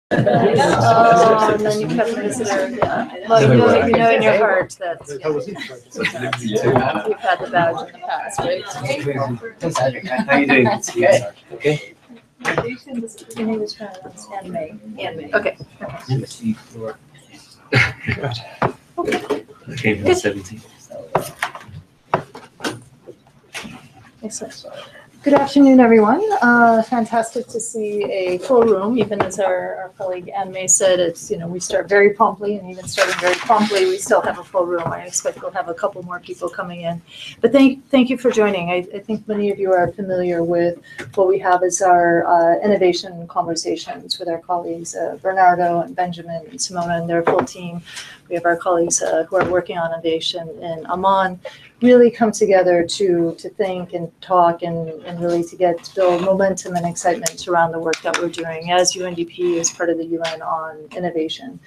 Oh, and then you kept a visitor. Yeah. Well, you know in your heart that you've had the badge in the past, right? How are you doing? Good. Okay. Your name is Anne May. Okay. Okay, 17. Excellent. Good afternoon, everyone. Fantastic to see a full room. Even as our colleague Anne May said, it's, we start very promptly, and even starting very promptly, we still have a full room. I expect we'll have a couple more people coming in. But thank you for joining. I think many of you are familiar with what we have as our innovation conversations with our colleagues, Bernardo and Benjamin and Simona and their full team. We have our colleagues who are working on innovation in Amman, really come together to think and talk and really to build momentum and excitement around the work that we're doing as UNDP as part of the UN on innovation.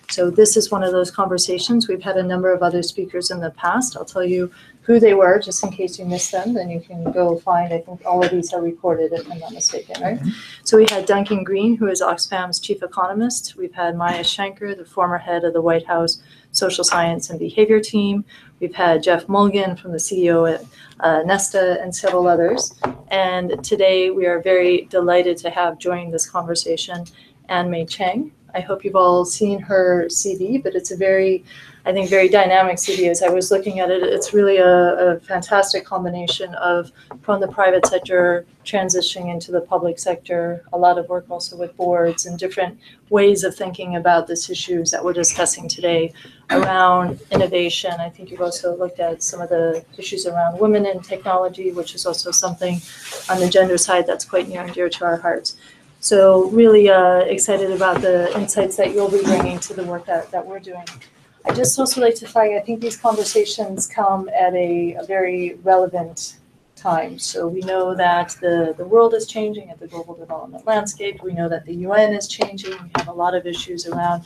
So this is one of those conversations. We've had a number of other speakers in the past. I'll tell you who they were, just in case you missed them. Then you can go find, I think all of these are recorded, if I'm not mistaken, right? So we had Duncan Green, who is Oxfam's chief economist. We've had Maya Shanker, the former head of the White House Social Science and Behavior team. We've had Jeff Mulligan from the CEO at Nesta and several others. And today we are very delighted to have joined this conversation Anne May Cheng. I hope you've all seen her CV, but it's a very dynamic CV. As I was looking at it, it's really a fantastic combination of from the private sector transitioning into the public sector, a lot of work also with boards and different ways of thinking about these issues that we're discussing today around innovation. I think you've also looked at some of the issues around women in technology, which is also something on the gender side that's quite near and dear to our hearts. So really excited about the insights that you'll be bringing to the work that we're doing. I just also like to flag, I think these conversations come at a very relevant time. So we know that the world is changing at the global development landscape. We know that the UN is changing. We have a lot of issues around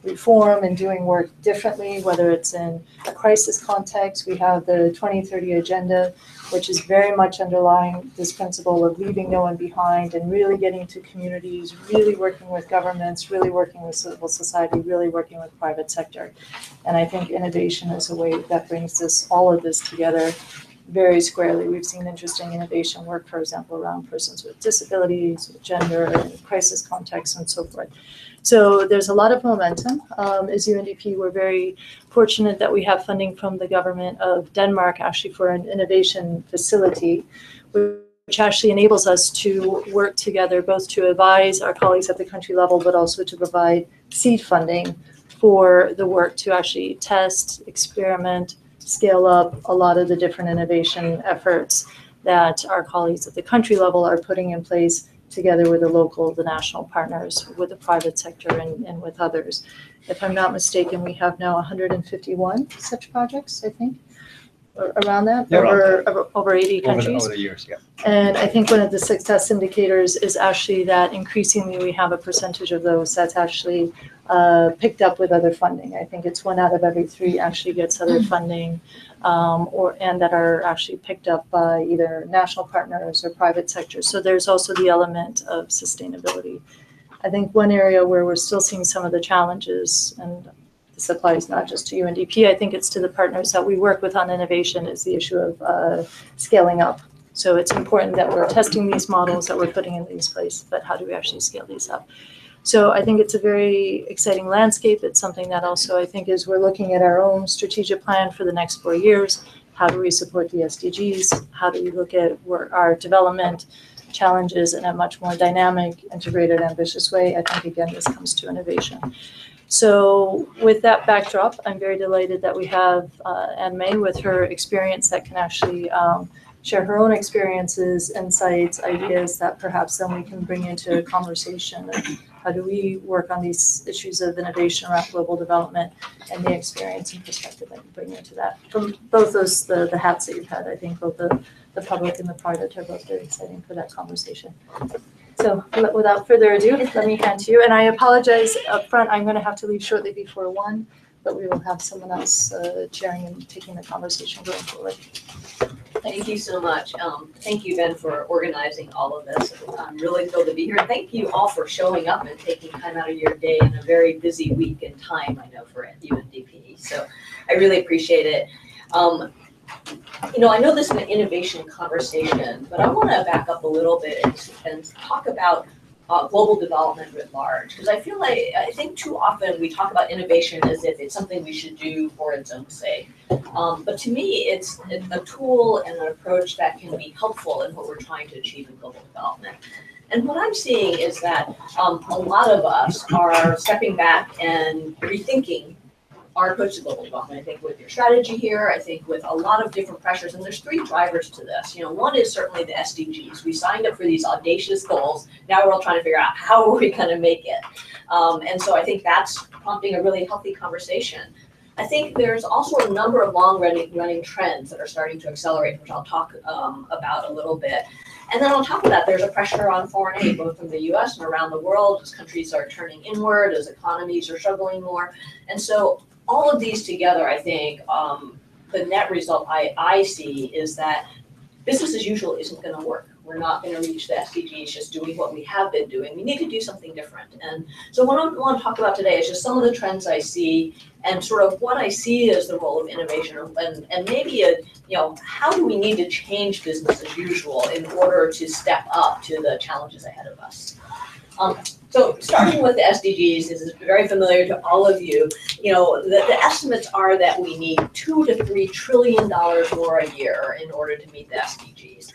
reform and doing work differently, whether it's in a crisis context. We have the 2030 agenda, which is very much underlying this principle of leaving no one behind and really getting to communities, really working with governments, really working with civil society, really working with private sector. And I think innovation is a way that brings all of this together very squarely. We've seen interesting innovation work, for example, around persons with disabilities, with gender, and crisis contexts, and so forth. So there's a lot of momentum. As UNDP, we're very fortunate that we have funding from the government of Denmark, actually for an innovation facility, which actually enables us to work together, both to advise our colleagues at the country level, but also to provide seed funding for the work to actually test, experiment, scale up a lot of the different innovation efforts that our colleagues at the country level are putting in place together with the local, the national partners, with the private sector and with others. If I'm not mistaken, we have now 151 such projects, I think, around that, over 80 countries. Over the years, yeah. And I think one of the success indicators is actually that increasingly we have a percentage of those that's actually picked up with other funding. I think it's 1 out of every 3 actually gets other funding, and that are actually picked up by either national partners or private sector. So there's also the element of sustainability. I think one area where we're still seeing some of the challenges, and this applies not just to UNDP, I think it's to the partners that we work with on innovation, is the issue of scaling up. So it's important that we're testing these models, that we're putting in these places, but how do we actually scale these up? So I think it's a very exciting landscape. It's something that also I think is we're looking at our own strategic plan for the next 4 years. How do we support the SDGs? How do we look at our development challenges in a much more dynamic, integrated, ambitious way? I think, again, this comes to innovation. So with that backdrop, I'm very delighted that we have Anne May with her experience that can actually share her own experiences, insights, ideas that perhaps then we can bring into a conversation of how do we work on these issues of innovation around global development and the experience and perspective that you bring into that. From both those, the hats that you've had, I think both the public and the private are both very exciting for that conversation. So without further ado, let me hand to you. And I apologize up front, I'm going to have to leave shortly before 1, but we will have someone else chairing and taking the conversation going forward. Thank you so much. Thank you, Ben, for organizing all of this. I'm really thrilled to be here. Thank you all for showing up and taking time out of your day in a very busy week and time, I know, for UNDP. So I really appreciate it. I know this is an innovation conversation, but I want to back up a little bit and talk about global development writ large, because I think too often we talk about innovation as if it's something we should do for its own sake. But to me, it's a tool and an approach that can be helpful in what we're trying to achieve in global development. And what I'm seeing is that a lot of us are stepping back and rethinking our approach to global development. I think with your strategy here, I think with a lot of different pressures, and there's three drivers to this. One is certainly the SDGs. We signed up for these audacious goals. Now we're all trying to figure out how are we going to make it. And so I think that's prompting a really healthy conversation. I think there's also a number of long-running trends that are starting to accelerate, which I'll talk about a little bit. And then on top of that, there's a pressure on foreign aid, both from the US and around the world, as countries are turning inward, as economies are struggling more. And so all of these together, I think, the net result I see is that business as usual isn't going to work. We're not going to reach the SDGs just doing what we have been doing. We need to do something different. And so what I want to talk about today is just some of the trends I see and sort of what I see as the role of innovation, and maybe how do we need to change business as usual in order to step up to the challenges ahead of us. So starting with the SDGs, this is very familiar to all of you. The estimates are that we need $2 to $3 trillion more a year in order to meet the SDGs.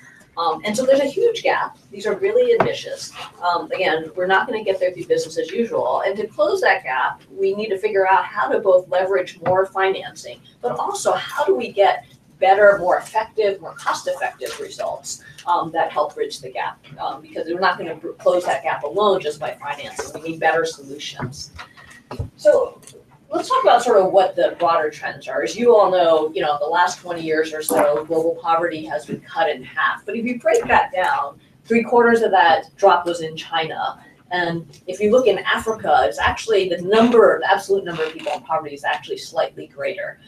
And so there's a huge gap. These are really ambitious. Again, we're not going to get there through business as usual. And to close that gap, we need to figure out how to both leverage more financing, but also how do we get better, more effective, more cost-effective results that help bridge the gap, because we're not going to close that gap alone just by financing. We need better solutions. So let's talk about sort of what the broader trends are. As you all know, the last 20 years or so, global poverty has been cut in half. But if you break that down, 3/4 of that drop was in China. And if you look in Africa, it's actually the absolute number of people in poverty is actually slightly greater.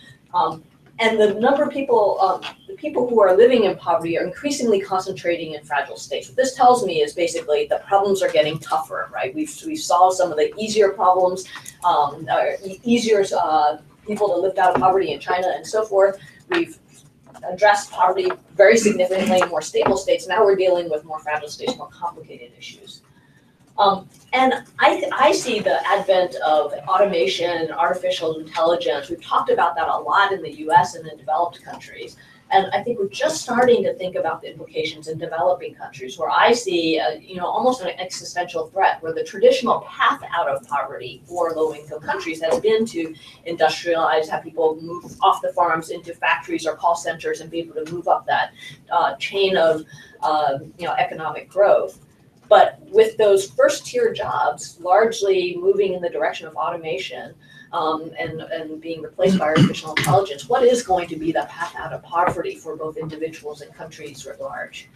And the number of people, the people who are living in poverty are increasingly concentrating in fragile states. What this tells me is basically the problems are getting tougher, right? We've solved some of the easier problems, easier people to lift out of poverty in China and so forth. We've addressed poverty very significantly in more stable states. Now we're dealing with more fragile states, more complicated issues. And I see the advent of automation, artificial intelligence. We've talked about that a lot in the US and in developed countries. And I think we're just starting to think about the implications in developing countries, where I see almost an existential threat, where the traditional path out of poverty for low-income countries has been to industrialize, have people move off the farms into factories or call centers and be able to move up that chain of economic growth. But with those first-tier jobs largely moving in the direction of automation and being replaced by artificial intelligence, what is going to be the path out of poverty for both individuals and countries writ large?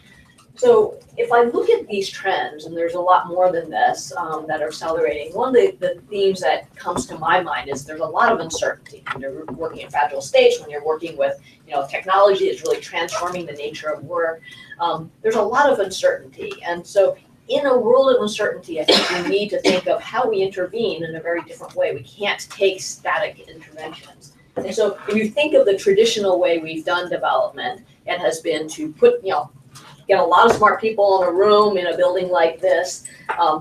So if I look at these trends, and there's a lot more than this that are accelerating, one of the themes that comes to my mind is there's a lot of uncertainty when you're working in fragile states, when you're working with technology that's really transforming the nature of work. There's a lot of uncertainty. And so in a world of uncertainty, I think we need to think of how we intervene in a very different way. We can't take static interventions. And so if you think of the traditional way we've done development, it has been to get a lot of smart people in a room in a building like this,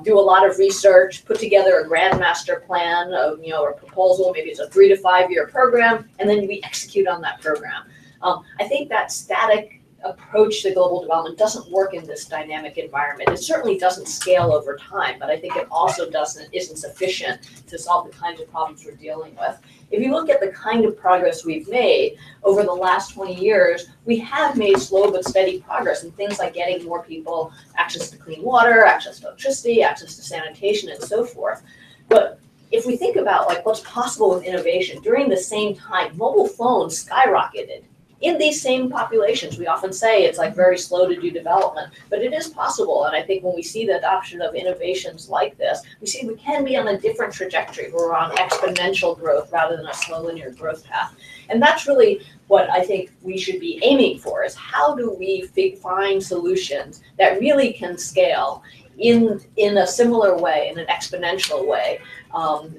do a lot of research, put together a grand master plan of, a proposal, maybe it's a 3 to 5 year program, and then we execute on that program. I think that static approach to global development doesn't work in this dynamic environment. It certainly doesn't scale over time, but I think it also isn't sufficient to solve the kinds of problems we're dealing with. If you look at the kind of progress we've made over the last 20 years, we have made slow but steady progress in things like getting more people access to clean water, access to electricity, access to sanitation, and so forth. But if we think about what's possible with innovation, during the same time, mobile phones skyrocketed in these same populations. We often say it's like very slow to do development, but it is possible. And I think when we see the adoption of innovations like this, we see we can be on a different trajectory. We're on exponential growth rather than a slow linear growth path. And that's really what I think we should be aiming for, is how do we find solutions that really can scale in a similar way, in an exponential way,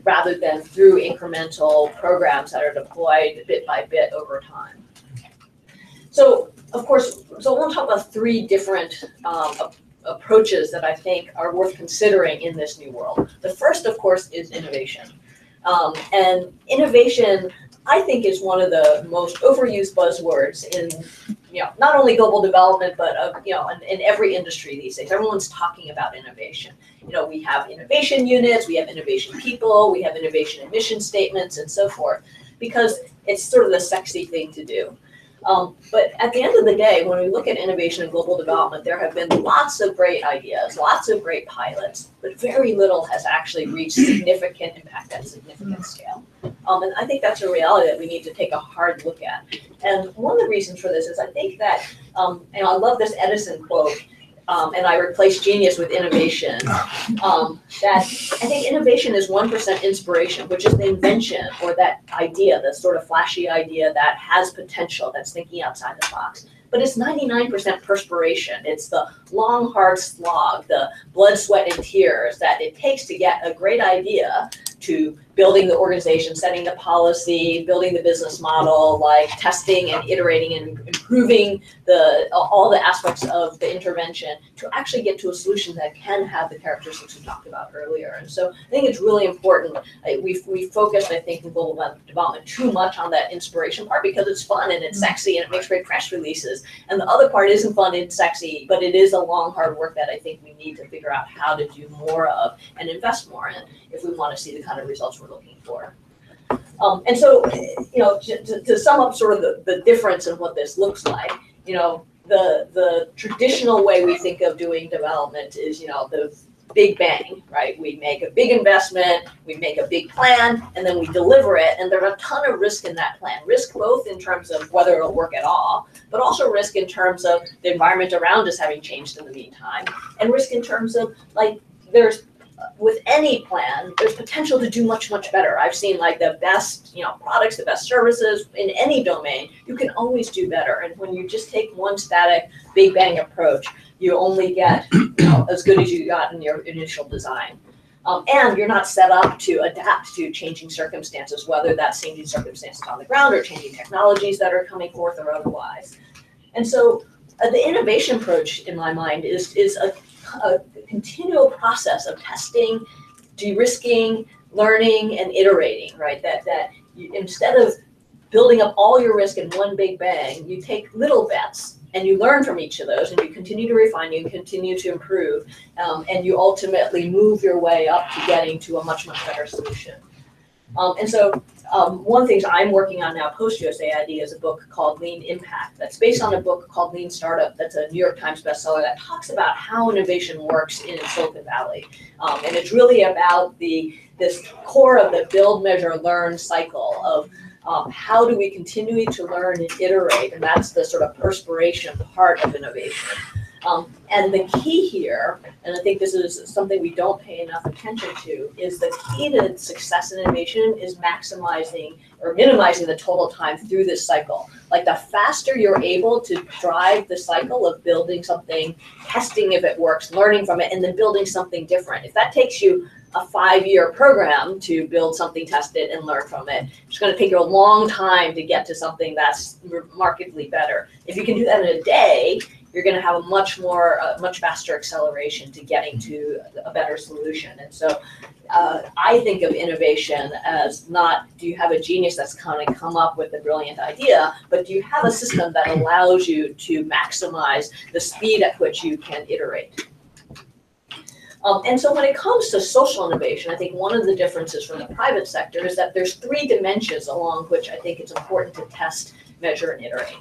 rather than through incremental programs that are deployed bit by bit over time. So, of course, I want to talk about three different approaches that I think are worth considering in this new world. The first, of course, is innovation. And innovation, I think, is one of the most overused buzzwords in, not only global development, but in every industry these days. Everyone's talking about innovation. We have innovation units, we have innovation people, we have innovation mission statements, and so forth, because it's sort of the sexy thing to do. But at the end of the day, when we look at innovation and global development, there have been lots of great ideas, lots of great pilots, but very little has actually reached significant impact at significant scale. And I think that's a reality that we need to take a hard look at. And one of the reasons for this is I think that, and I love this Edison quote, and I replace genius with innovation, that I think innovation is 1% inspiration, which is the invention or that idea, the sort of flashy idea that has potential, that's thinking outside the box. But it's 99% perspiration. It's the long, hard slog, the blood, sweat, and tears that it takes to get a great idea, to building the organization, setting the policy, building the business model, like testing and iterating and improving all the aspects of the intervention to actually get to a solution that can have the characteristics we talked about earlier. And so I think it's really important. We focused, I think, in global development too much on that inspiration part because it's fun and it's sexy and it makes great press releases. And the other part isn't fun and sexy, but it is a long, hard work that I think we need to figure out how to do more of and invest more in if we want to see the kind of results we're looking for. And so, to sum up sort of the difference in what this looks like, the traditional way we think of doing development is, the big bang, right? We make a big investment, we make a big plan, and then we deliver it. And there's a ton of risk in that plan. Risk both in terms of whether it'll work at all, but also risk in terms of the environment around us having changed in the meantime, and risk in terms of with any plan, there's potential to do much, much better. I've seen the best, products, the best services in any domain, you can always do better. And when you just take one static big bang approach, you only get as good as you got in your initial design. And you're not set up to adapt to changing circumstances, whether that's changing circumstances on the ground or changing technologies that are coming forth or otherwise. And so the innovation approach, in my mind, is a continual process of testing, de-risking, learning, and iterating, right? That you, instead of building up all your risk in one big bang, you take little bets and you learn from each of those and you continue to refine, you continue to improve, and you ultimately move your way up to getting to a much, much better solution. And so one of the things I'm working on now post-USAID is a book called Lean Impact that's based on a book called Lean Startup that's a New York Times bestseller that talks about how innovation works in Silicon Valley. And it's really about this core of the build, measure, learn cycle of how do we continue to learn and iterate, and that's the sort of perspiration part of innovation. And the key here, and I think this is something we don't pay enough attention to, is the key to success in innovation is maximizing or minimizing the total time through this cycle. Like the faster you're able to drive the cycle of building something, testing if it works, learning from it, and then building something different. If that takes you a 5-year program to build something, test it, and learn from it, it's going to take you a long time to get to something that's markedly better. If you can do that in a day, you're going to have a much faster acceleration to getting to a better solution. And so I think of innovation as not, do you have a genius that's kind of come up with a brilliant idea, but do you have a system that allows you to maximize the speed at which you can iterate? And so when it comes to social innovation, I think one of the differences from the private sector is that there's 3 dimensions along which I think it's important to test, measure, and iterate.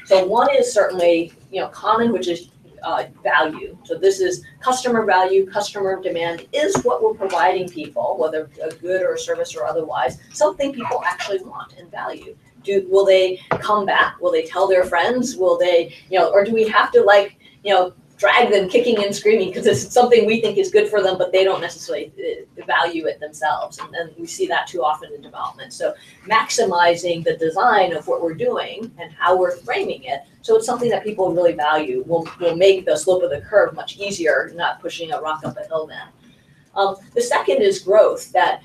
So one is certainly, common, which is value. So this is customer value, customer demand. Is what we're providing people, whether a good or a service or otherwise, something people actually want and value? will they come back? Will they tell their friends? Will they, or do we have to drag them kicking and screaming because it's something we think is good for them, but they don't necessarily value it themselves. And we see that too often in development. So maximizing the design of what we're doing and how we're framing it, so it's something that people really value, will make the slope of the curve much easier, not pushing a rock up a hill then. The second is growth, that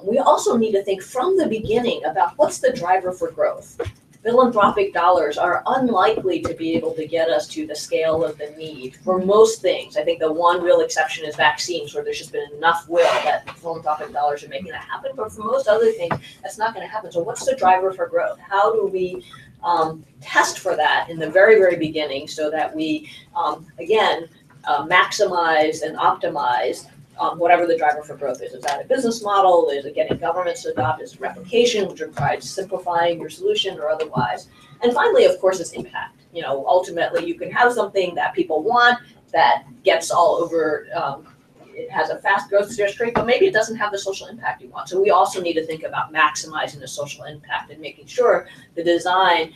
we also need to think from the beginning about what's the driver for growth. Philanthropic dollars are unlikely to be able to get us to the scale of the need for most things. I think the one real exception is vaccines, where there's just been enough will that philanthropic dollars are making that happen. But for most other things, that's not going to happen. So what's the driver for growth? How do we test for that in the very, very beginning so that we, again, maximize and optimize whatever the driver for growth is. Is that a business model? Is it getting governments to adopt? Is it replication, which requires simplifying your solution or otherwise? And finally, of course, is impact. Ultimately, you can have something that people want that gets all over, it has a fast growth trajectory, but maybe it doesn't have the social impact you want. So we also need to think about maximizing the social impact and making sure the design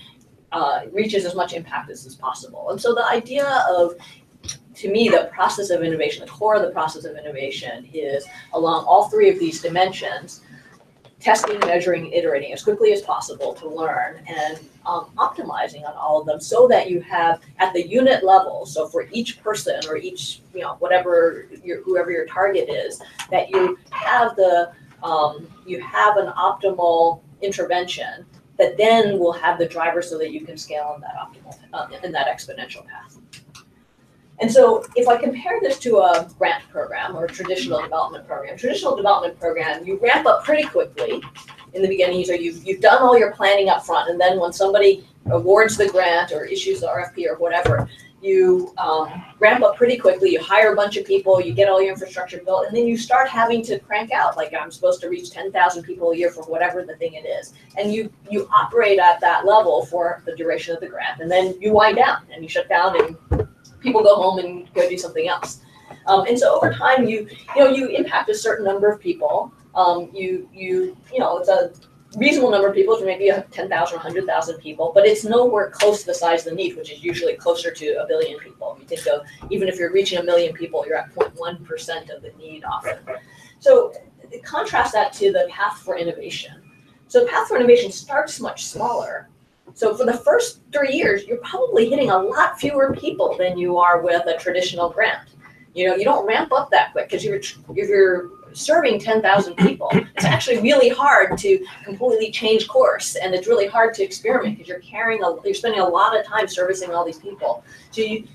reaches as much impact as possible. And so the idea of, to me, the process of innovation, the core of the process of innovation is along all three of these dimensions, testing, measuring, iterating as quickly as possible to learn, and optimizing on all of them so that you have at the unit level, so for each person or each, whoever your target is, that you have you have an optimal intervention that then will have the driver so that you can scale in that optimal, in that exponential path. And so if I compare this to a grant program or a traditional development program, you ramp up pretty quickly in the beginning. So you've done all your planning up front, and then when somebody awards the grant or issues the RFP or whatever, you ramp up pretty quickly, you hire a bunch of people, you get all your infrastructure built, and then you start having to crank out, like I'm supposed to reach 10,000 people a year for whatever the thing it is. And you operate at that level for the duration of the grant, and then you wind down and you shut down and people go home and go do something else. And so over time, you impact a certain number of people. It's a reasonable number of people, to maybe 10,000 or 100,000 people, but it's nowhere close to the size of the need, which is usually closer to 1 billion people. You think of, even if you're reaching 1 million people, you're at 0.1% of the need often. So contrast that to the path for innovation. So the path for innovation starts much smaller. So for the first 3 years, you're probably hitting a lot fewer people than you are with a traditional grant. You don't ramp up that quick because if you're serving 10,000 people, it's actually really hard to completely change course, and it's really hard to experiment because you're spending a lot of time servicing all these people. So you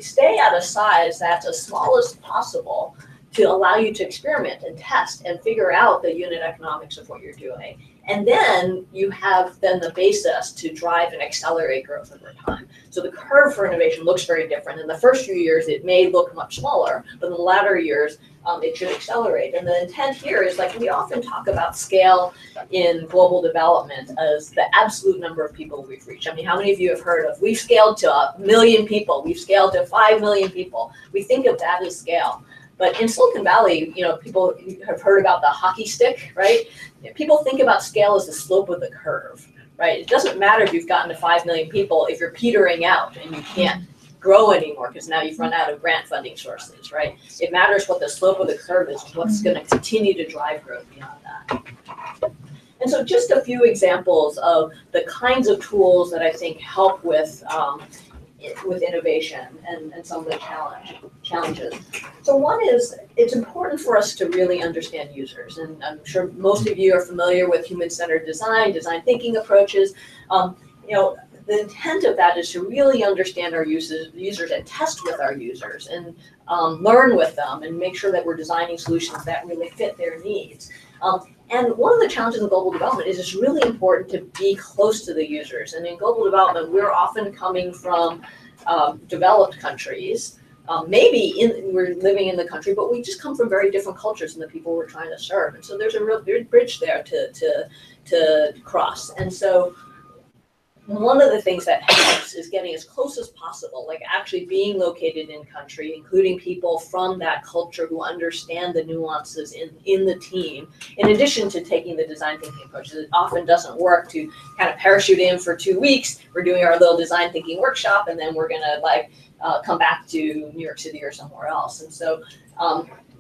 stay at a size that's as small as possible to allow you to experiment and test and figure out the unit economics of what you're doing. And then you have the basis to drive and accelerate growth over time. So the curve for innovation looks very different. In the first few years, it may look much smaller, but in the latter years, it should accelerate. And the intent here is, like, we often talk about scale in global development as the absolute number of people we've reached. I mean, how many of you have heard of, we've scaled to 1 million people, we've scaled to 5 million people? We think of that as scale. But in Silicon Valley, people have heard about the hockey stick, right? People think about scale as the slope of the curve, right? It doesn't matter if you've gotten to 5 million people if you're petering out and you can't grow anymore because now you've run out of grant funding sources, right? It matters what the slope of the curve is, what's going to continue to drive growth beyond that. And so just a few examples of the kinds of tools that I think help with innovation and some of the challenges. So one is, it's important for us to really understand users. And I'm sure most of you are familiar with human-centered design thinking approaches. The intent of that is to really understand our users and test with our users and learn with them and make sure that we're designing solutions that really fit their needs. And one of the challenges in global development is it's really important to be close to the users. And in global development, we're often coming from developed countries. Maybe we're living in the country, but we just come from very different cultures than the people we're trying to serve. And so there's a real bridge there to cross. And so one of the things that helps is getting as close as possible, like actually being located in country, including people from that culture who understand the nuances in the team, in addition to taking the design thinking approach. It often doesn't work to kind of parachute in for 2 weeks. We're doing our little design thinking workshop, and then we're gonna come back to New York City or somewhere else. And so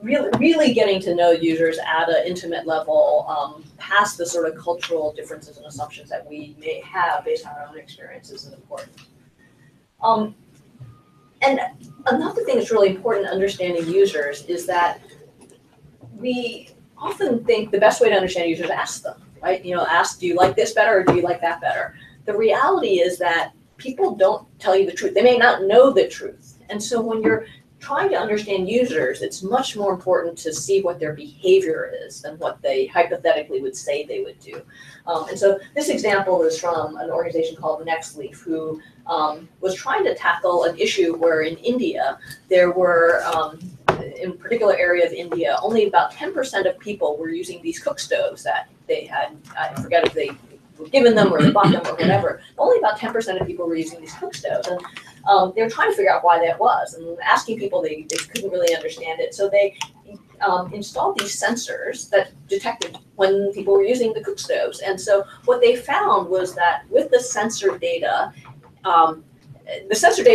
really getting to know users at an intimate level, past the sort of cultural differences and assumptions that we may have based on our own experiences is important. And another thing that's really important in understanding users is that we often think the best way to understand users is ask them, right? Ask, do you like this better or do you like that better? The reality is that people don't tell you the truth. They may not know the truth. And so when you're trying to understand users, it's much more important to see what their behavior is than what they hypothetically would say they would do. And so this example is from an organization called Next Leaf, who was trying to tackle an issue where in India, there were, in a particular area of India, only about 10% of people were using these cook stoves that they had. I forget if they were given them or they bought them or whatever. Only about 10% of people were using these cook stoves. And they were trying to figure out why that was, and asking people, they couldn't really understand it. So they installed these sensors that detected when people were using the cook stoves. And so what they found was that with the sensor data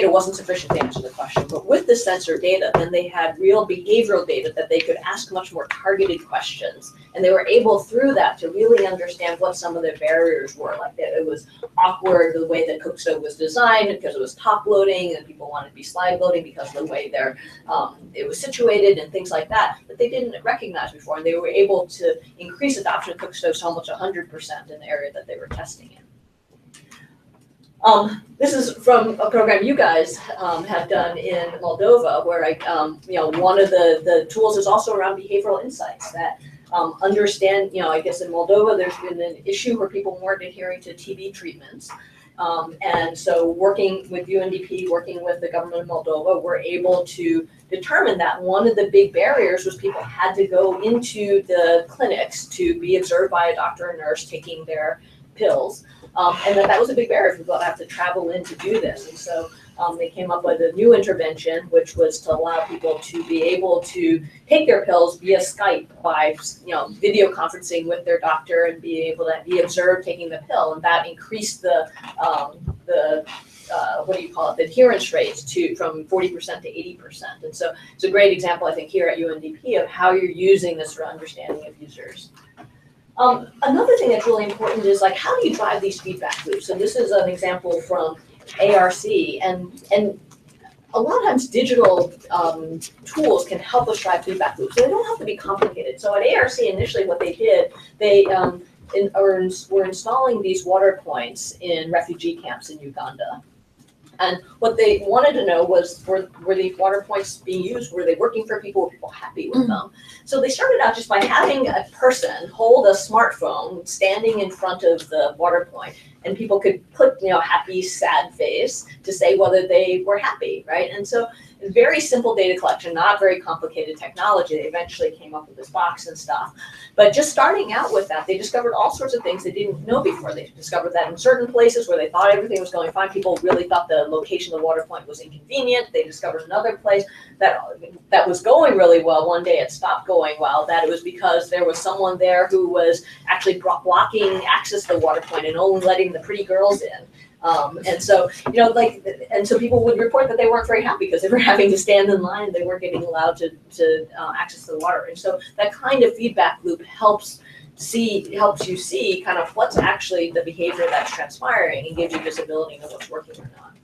wasn't sufficient to answer the question, but with the sensor data, then they had real behavioral data that they could ask much more targeted questions. And they were able through that to really understand what some of the barriers were. Like that it was awkward the way the cook stove was designed because it was top loading, and people wanted to be slide loading because of the way it was situated and things like that they didn't recognize before. And they were able to increase adoption of cook stoves to almost 100% in the area that they were testing in. This is from a program you guys have done in Moldova, where one of the tools is also around behavioral insights that understand, I guess in Moldova, there's been an issue where people weren't adhering to TB treatments. And so working with UNDP, working with the government of Moldova, we're able to determine that one of the big barriers was people had to go into the clinics to be observed by a doctor or nurse taking their pills. And that was a big barrier for people to have to travel in to do this. And so they came up with a new intervention, which was to allow people to be able to take their pills via Skype by, video conferencing with their doctor and be able to be observed taking the pill. And that increased the adherence rates from 40% to 80%. And so it's a great example, I think, here at UNDP of how you're using this for understanding of users. Another thing that's really important is how do you drive these feedback loops? And this is an example from ARC, and a lot of times digital tools can help us drive feedback loops. So they don't have to be complicated. So at ARC initially what they did, they were installing these water points in refugee camps in Uganda. And what they wanted to know was, were these water points being used? Were they working for people? Were people happy with them? So they started out just by having a person hold a smartphone standing in front of the water point, and people could put, happy, sad face to say whether they were happy, right? And so very simple data collection, not very complicated technology. They eventually came up with this box and stuff. But just starting out with that, they discovered all sorts of things they didn't know before. They discovered that in certain places where they thought everything was going fine, people really thought the location of the water point was inconvenient. They discovered another place that was going really well. One day it stopped going well, that it was because there was someone there who was actually blocking access to the water point and only letting the pretty girls in. And so, and so people would report that they weren't very happy because they were having to stand in line. They weren't getting allowed to access the water. And so that kind of feedback loop helps you see kind of what's actually the behavior that's transpiring and gives you visibility into what's working or not.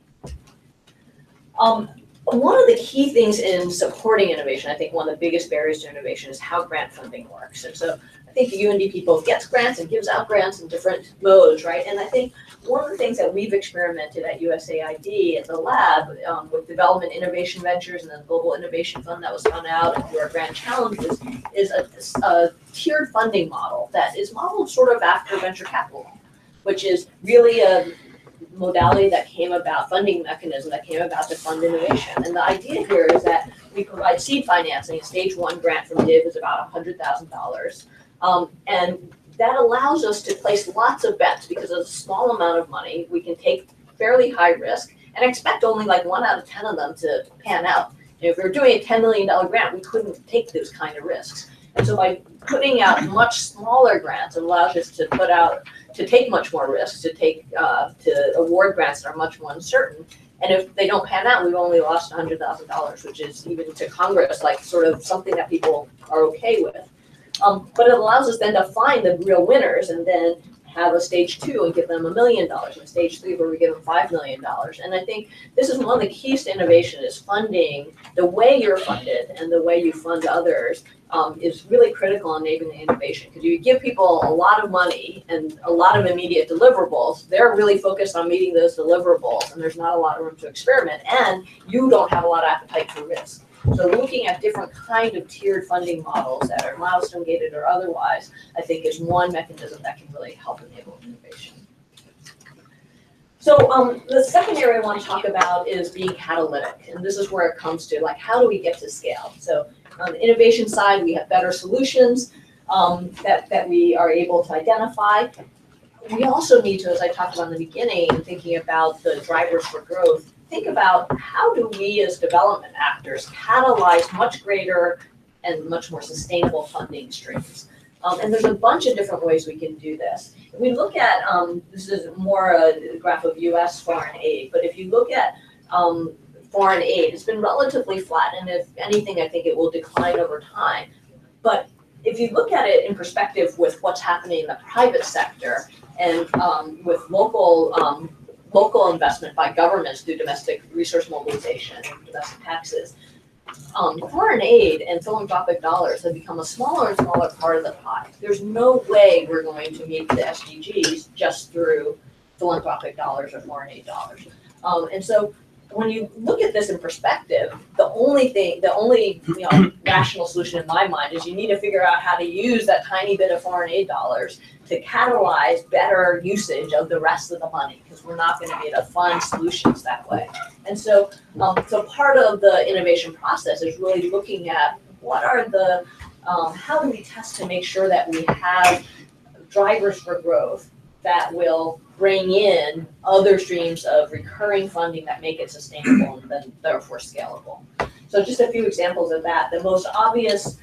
One of the key things in supporting innovation, I think one of the biggest barriers to innovation is how grant funding works. And so I think the UNDP both gets grants and gives out grants in different modes, right? And I think one of the things that we've experimented at USAID at the lab with development innovation ventures and the Global Innovation Fund that was spun out and through our grant challenges is a tiered funding model that is modeled sort of after venture capital, which is really a modality that came about, funding mechanism that came about to fund innovation. And the idea here is that we provide seed financing. A stage 1 grant from DIV is about $100,000. And that allows us to place lots of bets because of a small amount of money. We can take fairly high risk and expect only like 1 out of 10 of them to pan out. If we were doing a $10 million grant, we couldn't take those kind of risks. And so by putting out much smaller grants, it allows us to take much more risks, to award grants that are much more uncertain. And if they don't pan out, we've only lost $100,000, which is even to Congress, like sort of something that people are okay with. But it allows us then to find the real winners and then have a stage 2 and give them $1 million, and stage 3 where we give them $5 million. And I think this is one of the keys to innovation is funding. The way you're funded and the way you fund others is really critical in enabling innovation, because you give people a lot of money and a lot of immediate deliverables. They're really focused on meeting those deliverables, and there's not a lot of room to experiment, and you don't have a lot of appetite for risk. So looking at different kind of tiered funding models that are milestone gated or otherwise, I think is one mechanism that can really help enable innovation. So the second area I want to talk about is being catalytic, and this is where it comes to like, how do we get to scale? So on the innovation side, we have better solutions that we are able to identify. We also need to, as I talked about in the beginning, thinking about the drivers for growth, think about how do we as development actors catalyze much greater and much more sustainable funding streams. And there's a bunch of different ways we can do this. If we look at, this is more a graph of US foreign aid, but if you look at foreign aid, it's been relatively flat, and if anything, I think it will decline over time. But if you look at it in perspective with what's happening in the private sector and with local investment by governments through domestic resource mobilization and domestic taxes, foreign aid and philanthropic dollars have become a smaller and smaller part of the pie. There's no way we're going to meet the SDGs just through philanthropic dollars or foreign aid dollars. And so when you look at this in perspective, the only rational solution in my mind is you need to figure out how to use that tiny bit of foreign aid dollars to catalyze better usage of the rest of the money, because we're not going to be able to fund solutions that way. And so, so part of the innovation process is really looking at what are the, how do we test to make sure that we have drivers for growth that will bring in other streams of recurring funding that make it sustainable and then therefore scalable. So just a few examples of that. The most obvious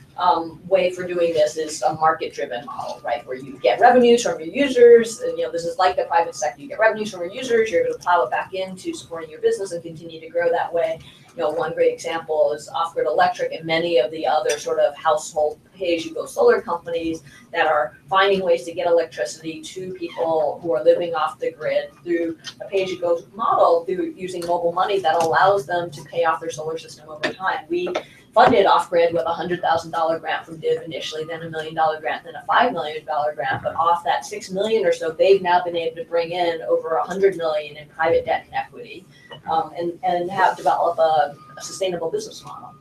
way for doing this is a market-driven model, right? Where you get revenues from your users, and this is like the private sector. You get revenues from your users, you're able to plow it back into supporting your business and continue to grow that way. One great example is off-grid electric and many of the other sort of household pay-as-you-go solar companies that are finding ways to get electricity to people who are living off the grid through a pay-as-you-go model, through using mobile money that allows them to pay off their solar system over time. We funded off-grid with a $100,000 grant from DIV initially, then $1 million grant, then a $5 million grant. But off that $6 million or so, they've now been able to bring in over $100 million in private debt and equity, and have developed a sustainable business model.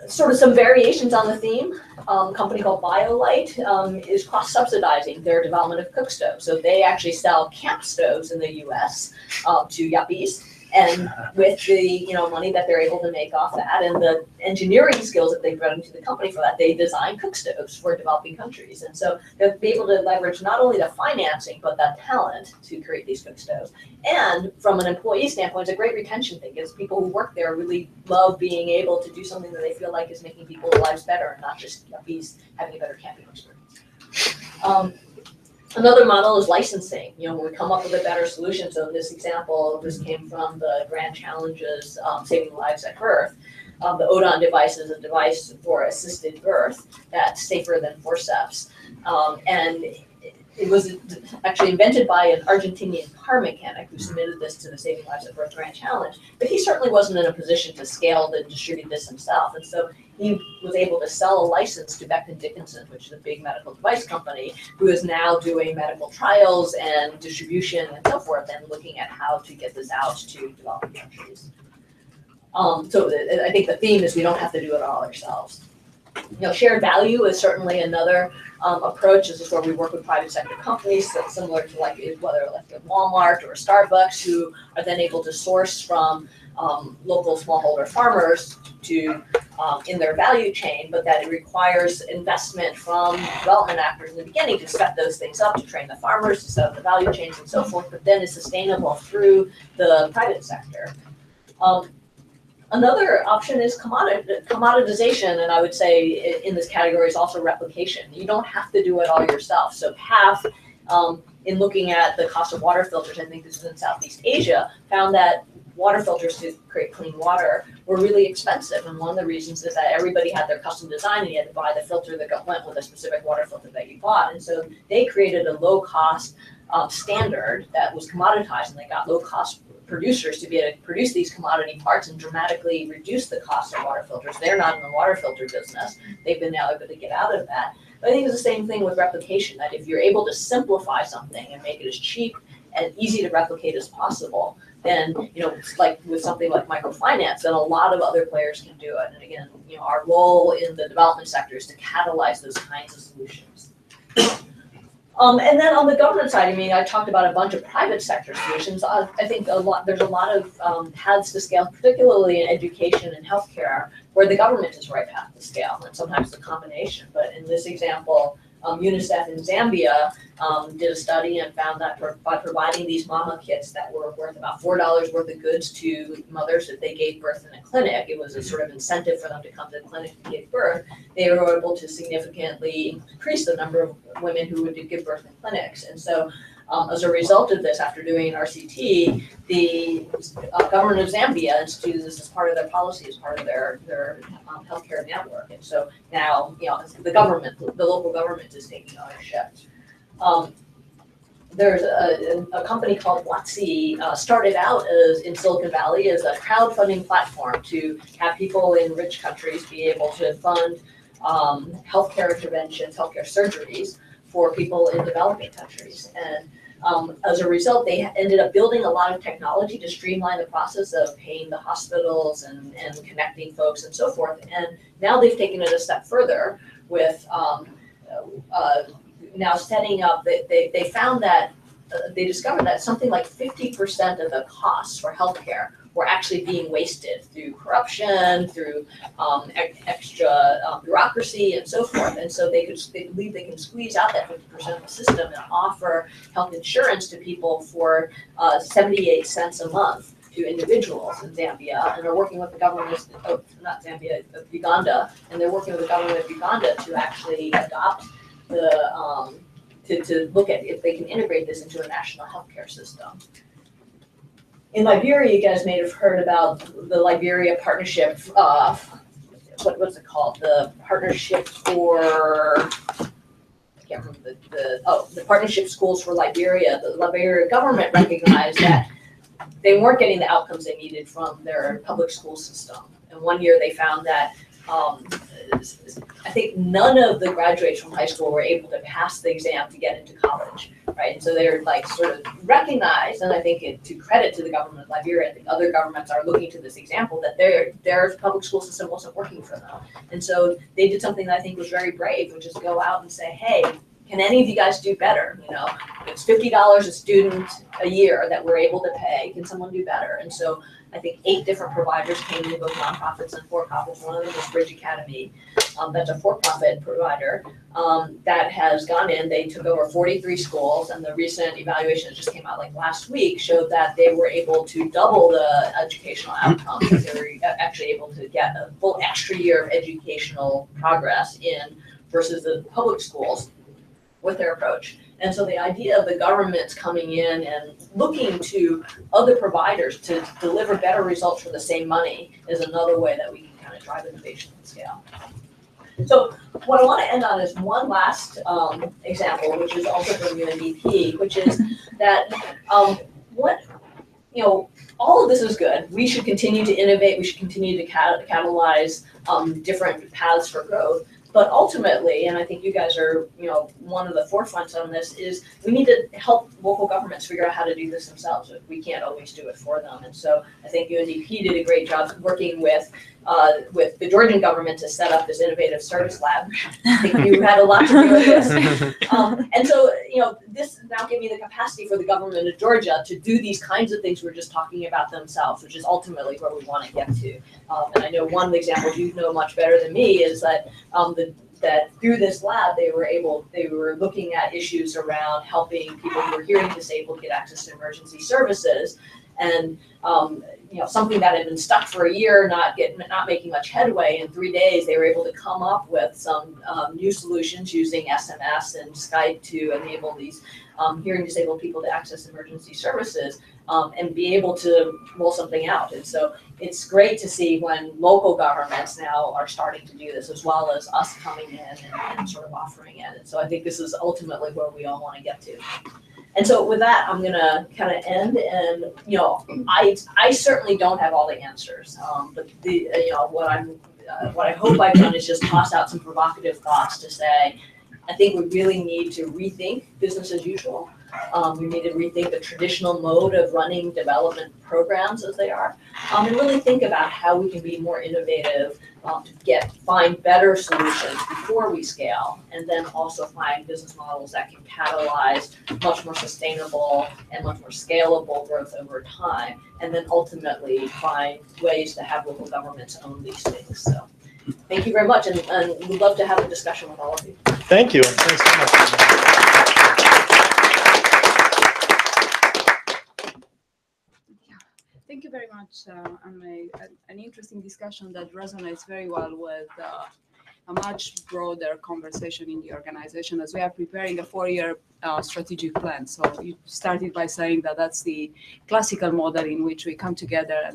Sort of some variations on the theme. A company called BioLite is cross-subsidizing their development of cook stoves. So they actually sell camp stoves in the US to yuppies. And with the money that they're able to make off that and the engineering skills that they brought into the company for that, they design cook stoves for developing countries. And so they'll be able to leverage not only the financing, but that talent to create these cook stoves. And from an employee standpoint, it's a great retention thing, because people who work there really love being able to do something that they feel like is making people's lives better and not just yuppies having a better camping experience. Another model is licensing. When we come up with a better solution. So in this example, this came from the Grand Challenges Saving Lives at Birth. The ODON device is a device for assisted birth that's safer than forceps. And it was actually invented by an Argentinian car mechanic who submitted this to the Saving Lives at Birth Grand Challenge. But he certainly wasn't in a position to scale and distribute this himself. And so he was able to sell a license to Becton Dickinson, which is a big medical device company, who is now doing medical trials and distribution and so forth, and looking at how to get this out to developing countries. So I think the theme is we don't have to do it all ourselves. Shared value is certainly another approach. This is where we work with private sector companies, that's similar to whether like Walmart or Starbucks, who are then able to source from local smallholder farmers to in their value chain, but that it requires investment from development actors in the beginning to set those things up, to train the farmers, to set up the value chains and so forth, but then is sustainable through the private sector. Another option is commoditization, and I would say in this category is also replication. You don't have to do it all yourself. So PATH, in looking at the cost of water filters, I think this is in Southeast Asia, found that water filters to create clean water were really expensive. And one of the reasons is that everybody had their custom design and you had to buy the filter that went with a specific water filter that you bought. And so they created a low cost standard that was commoditized, and they got low cost producers to be able to produce these commodity parts and dramatically reduce the cost of water filters. They're not in the water filter business. They've been now able to get out of that. But I think it's the same thing with replication, that if you're able to simplify something and make it as cheap and easy to replicate as possible, then, it's like with something like microfinance, then a lot of other players can do it. And again, our role in the development sector is to catalyze those kinds of solutions. And then on the government side, I talked about a bunch of private sector solutions. I think there's a lot of paths to scale, particularly in education and healthcare, where the government is the right path to scale, and sometimes the combination. But in this example, UNICEF in Zambia did a study and found that by providing these mama kits that were worth about $4 worth of goods to mothers if they gave birth in a clinic, it was a sort of incentive for them to come to the clinic to give birth. They were able to significantly increase the number of women who would give birth in clinics. And so as a result of this, after doing an RCT, the government of Zambia instituted this as part of their policy, as part of their healthcare network. And so now, the local government is taking ownership. There's a company called Watsi, started out in Silicon Valley as a crowdfunding platform to have people in rich countries be able to fund healthcare interventions, healthcare surgeries for people in developing countries. And as a result, they ended up building a lot of technology to streamline the process of paying the hospitals and connecting folks and so forth. And now they've taken it a step further with now setting up, they found that, they discovered that something like 50% of the costs for healthcare were actually being wasted through corruption, through extra bureaucracy and so forth. And so they believe they can squeeze out that 50% of the system and offer health insurance to people for 78 cents a month to individuals in Zambia, and they're working with the government of, not Zambia, of Uganda, and they're working with the government of Uganda to actually adopt the, to look at if they can integrate this into a national healthcare system. In Liberia, you guys may have heard about the Liberia Partnership, what's it called? The Partnership for, I can't remember the Partnership Schools for Liberia. The Liberia government recognized that they weren't getting the outcomes they needed from their public school system. And one year they found that I think none of the graduates from high school were able to pass the exam to get into college, right? And so they're like sort of recognized, and I think to credit to the government of Liberia, I think other governments are looking to this example that their public school system wasn't working for them. And so they did something that I think was very brave, which is go out and say, hey, can any of you guys do better? It's $50 a student a year that we're able to pay. Can someone do better? And so I think 8 different providers came in, both nonprofits and for-profits. One of them is Bridge Academy. That's a for-profit provider that has gone in. They took over 43 schools, and the recent evaluation that just came out like last week showed that they were able to double the educational outcomes. They were actually able to get a full extra year of educational progress in versus the public schools with their approach. And so the idea of the government's coming in and looking to other providers to deliver better results for the same money is another way that we can kind of drive innovation and scale. So what I want to end on is one last example, which is also from UNDP, which is that all of this is good. We should continue to innovate. We should continue to catalyze different paths for growth. But ultimately, and I think you guys are, one of the forefronts on this, is we need to help local governments figure out how to do this themselves. We can't always do it for them. And so I think UNDP did a great job working with with the Georgian government to set up this innovative service lab. I think you had a lot to do with this. And so, this now gave me the capacity for the government of Georgia to do these kinds of things we're just talking about themselves, which is ultimately where we want to get to. And I know one example you know much better than me is that that through this lab, they were looking at issues around helping people who are hearing disabled get access to emergency services. And something that had been stuck for a year, not making much headway. In 3 days, they were able to come up with some new solutions using SMS and Skype to enable these hearing disabled people to access emergency services and be able to roll something out. And so it's great to see when local governments now are starting to do this, as well as us coming in and sort of offering it. And so I think this is ultimately where we all want to get to. And so with that, I'm gonna kind of end, and I certainly don't have all the answers, but what I hope I've done is just toss out some provocative thoughts to say, I think we really need to rethink business as usual. We need to rethink the traditional mode of running development programs as they are, and really think about how we can be more innovative to find better solutions before we scale, and then also find business models that can catalyze much more sustainable and much more scalable growth over time, and then ultimately find ways to have local governments own these things. So thank you very much, and we'd love to have a discussion with all of you. Thank you. Thanks so much. Thank you very much, an interesting discussion that resonates very well with a much broader conversation in the organization as we are preparing a 4-year strategic plan. So you started by saying that that's the classical model in which we come together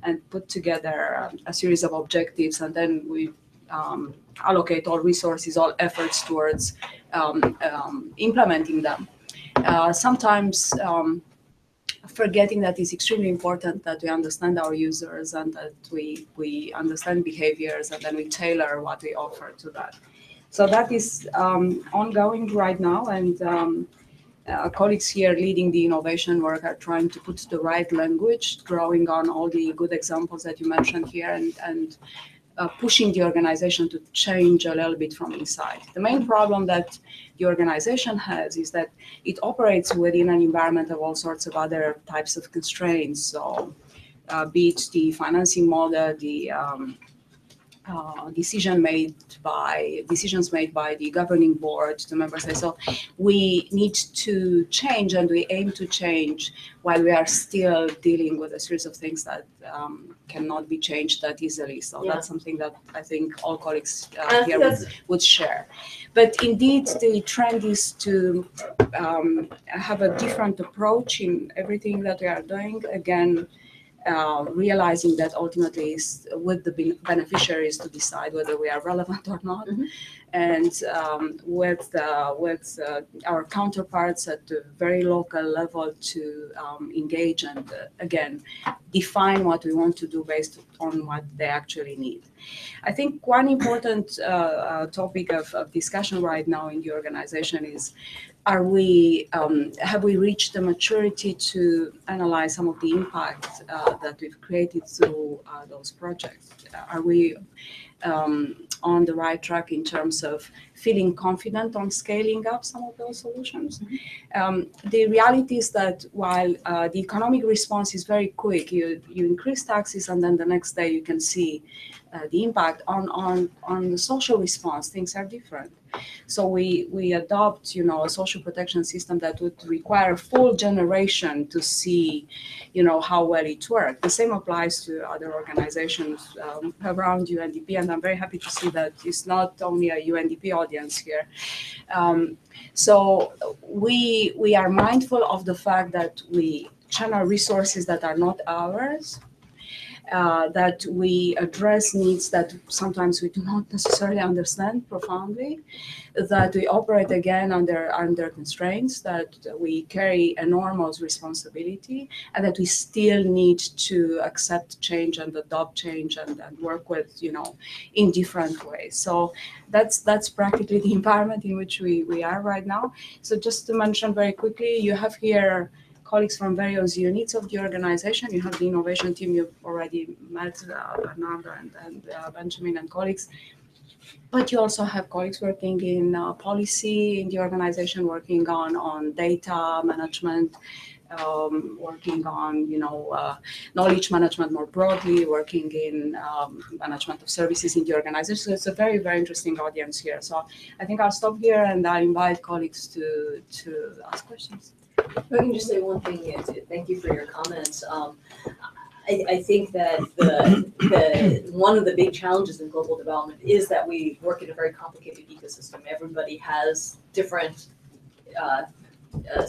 and put together a series of objectives, and then we allocate all resources, all efforts towards implementing them. Sometimes forgetting that it's extremely important that we understand our users and that we understand behaviors, and then we tailor what we offer to that. So that is ongoing right now, and colleagues here leading the innovation work are trying to put the right language, drawing on all the good examples that you mentioned here, and pushing the organization to change a little bit from inside. The main problem that the organization has is that it operates within an environment of all sorts of other types of constraints. So be it the financing model, the decisions made by the governing board, the member states. So we need to change, and we aim to change while we are still dealing with a series of things that cannot be changed that easily. So that's something that I think all colleagues here would share. But indeed, the trend is to have a different approach in everything that we are doing. Again, realizing that ultimately it's with the beneficiaries to decide whether we are relevant or not, and with our counterparts at the very local level to engage and again define what we want to do based on what they actually need. I think one important topic of discussion right now in the organization is, have we reached the maturity to analyze some of the impact that we've created through those projects? Are we on the right track in terms of feeling confident on scaling up some of those solutions? The reality is that while the economic response is very quick, you increase taxes and then the next day you can see the impact on the social response. Things are different. So we adopt, a social protection system that would require a full generation to see, how well it works. The same applies to other organizations around UNDP, and I'm very happy to see that it's not only a UNDP audience here. So we are mindful of the fact that we channel resources that are not ours, that we address needs that sometimes we do not necessarily understand profoundly, that we operate again under constraints, that we carry enormous responsibility, and that we still need to accept change and adopt change and work with, in different ways. So that's practically the environment in which we are right now. So just to mention very quickly, you have here colleagues from various units of the organization. You have the innovation team, you've already met Bernardo and Benjamin and colleagues. But you also have colleagues working in policy in the organization, working on data management, working on knowledge management more broadly, working in management of services in the organization. So it's a very, very interesting audience here. So I think I'll stop here and I invite colleagues to ask questions. If I can just say one thing, thank you for your comments. I think that one of the big challenges in global development is that we work in a very complicated ecosystem. Everybody has different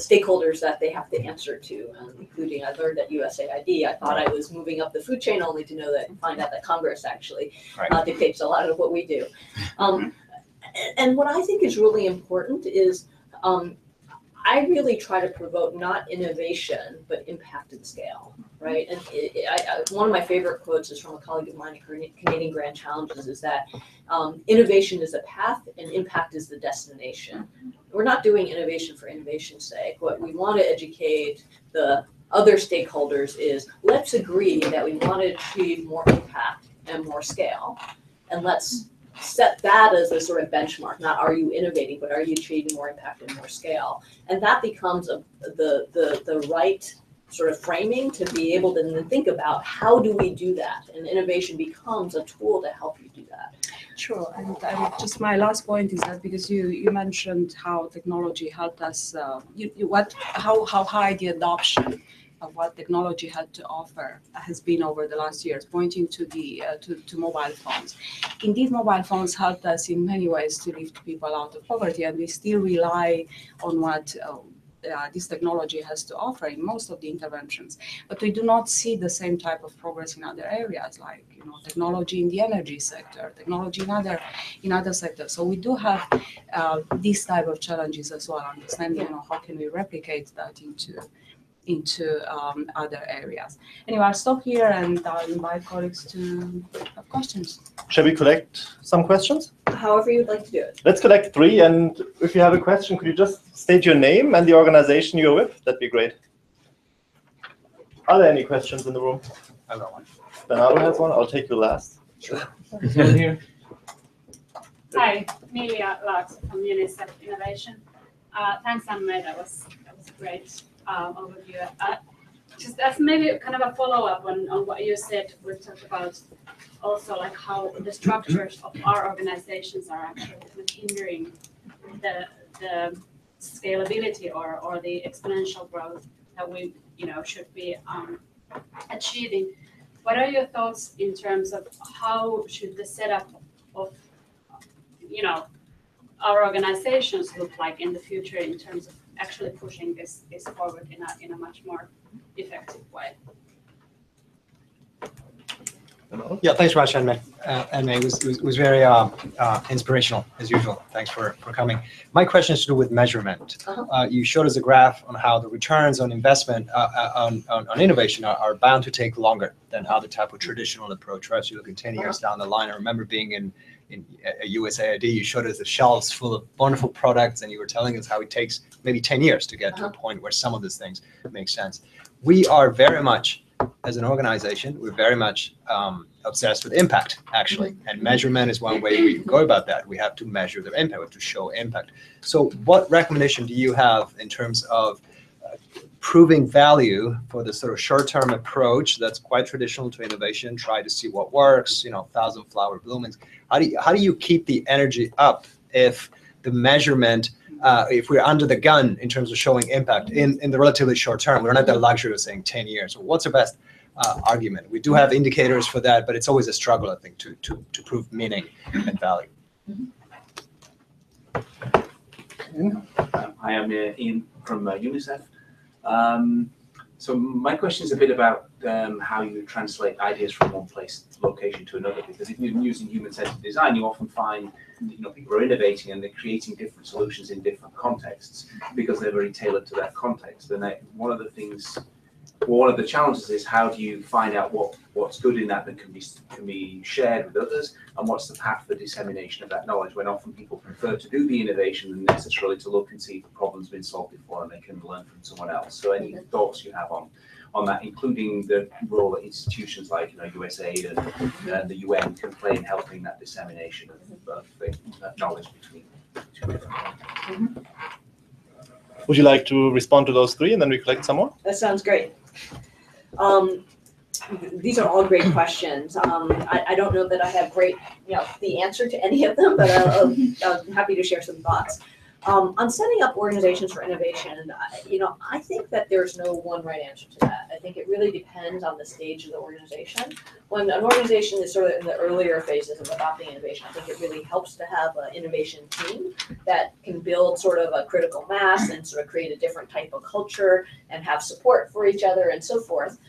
stakeholders that they have to answer to, including I learned at USAID. I thought I was moving up the food chain only to find out that Congress actually dictates a lot of what we do. And what I think is really important is I really try to promote not innovation, but impact and scale, right? And one of my favorite quotes is from a colleague of mine at Canadian Grand Challenges is that innovation is a path and impact is the destination. We're not doing innovation for innovation's sake. What we want to educate the other stakeholders is let's agree that we want to achieve more impact and more scale. And let's set that as a sort of benchmark, not are you innovating, but are you achieving more impact and more scale? And that becomes the right sort of framing to be able to then think about how do we do that? And innovation becomes a tool to help you do that. Sure, and just my last point is that because you mentioned how technology helped us, how high the adoption of what technology had to offer has been over the last years, pointing to the to mobile phones. Indeed, mobile phones helped us in many ways to lift people out of poverty, and we still rely on what this technology has to offer in most of the interventions. But we do not see the same type of progress in other areas, like technology in the energy sector, technology in other sectors. So we do have these type of challenges as well. Understanding how can we replicate that into other areas. Anyway, I'll stop here and I'll invite colleagues to have questions. Shall we collect some questions? However you'd like to do it. Let's collect 3, and if you have a question, could you just state your name and the organization you're with? That'd be great. Are there any questions in the room? I got one. Bernardo has one. I'll take you last. Sure. Here. Hi, Milia Laks from UNICEF Innovation. Thanks, Anne. That was a great overview. Just as maybe kind of a follow-up on what you said, we talked about also like how the structures of our organizations are actually kind of hindering the scalability or the exponential growth that we should be achieving. What are your thoughts in terms of how should the setup of our organizations look like in the future in terms of actually pushing this forward in a much more effective way? Yeah, thanks very much, Anne-May. Anne-May was very inspirational, as usual. Thanks for coming. My question is to do with measurement. You showed us a graph on how the returns on investment on innovation are bound to take longer than other type of traditional approach, right? So you look at 10 years down the line. I remember being in USAID, you showed us the shelves full of wonderful products, and you were telling us how it takes maybe 10 years to get to a point where some of these things make sense. We are very much, as an organization, we're very much obsessed with impact, actually. And measurement is one way we can go about that. We have to measure the impact, we have to show impact. So what recommendation do you have in terms of proving value for the sort of short-term approach that's quite traditional to innovation, try to see what works, 1,000 flower bloomings. How do you keep the energy up if the measurement, if we're under the gun in terms of showing impact in the relatively short term? We don't have the luxury of saying 10 years. So what's the best argument? We do have indicators for that, but it's always a struggle, I think, to prove meaning and value. Hi, I'm Ian from UNICEF. So my question is a bit about how you translate ideas from one location to another, because if you're using human-centered design, you often find people are innovating and they're creating different solutions in different contexts because they're very tailored to that context. And one of the things one of the challenges is how do you find out what's good in that can be shared with others, and what's the path for dissemination of that knowledge, when often people prefer to do the innovation than necessarily to look and see if the problem's been solved before and they can learn from someone else. So any thoughts you have on that, including the role that institutions like USAID and the UN can play in helping that dissemination of that knowledge between two different Would you like to respond to those three and then we collect some more? That sounds great. These are all great questions. I don't know that I have the answer to any of them, but I'm happy to share some thoughts. On setting up organizations for innovation, I think that there's no one right answer to that. I think it really depends on the stage of the organization. When an organization is sort of in the earlier phases of adopting innovation, I think it really helps to have an innovation team that can build sort of a critical mass and sort of create a different type of culture and have support for each other and so forth.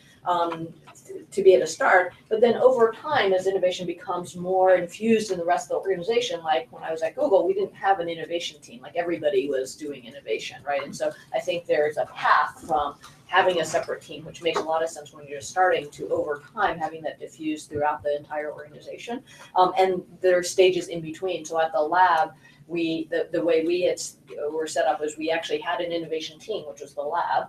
To be able to start, but then over time, as innovation becomes more infused in the rest of the organization, like when I was at Google, we didn't have an innovation team, like everybody was doing innovation, right? And so I think there's a path from having a separate team, which makes a lot of sense when you're starting, to over time having that diffuse throughout the entire organization. And there are stages in between. So at the lab, the way we were set up was we actually had an innovation team, which was the lab.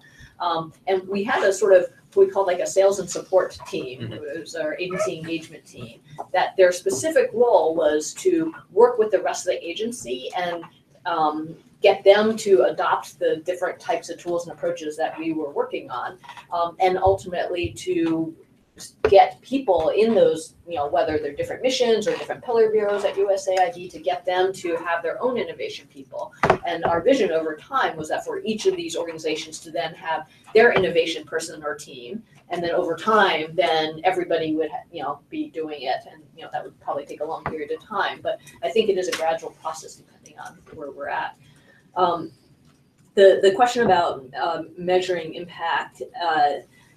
And we had a sort of what we called like a sales and support team. It was our agency engagement team, that their specific role was to work with the rest of the agency and get them to adopt the different types of tools and approaches that we were working on, and ultimately to get people in those, whether they're different missions or different pillar bureaus at USAID, to get them to have their own innovation people. And our vision over time was that for each of these organizations to then have their innovation person or team, and then over time, then everybody would, be doing it, and that would probably take a long period of time. But I think it is a gradual process depending on where we're at. The question about measuring impact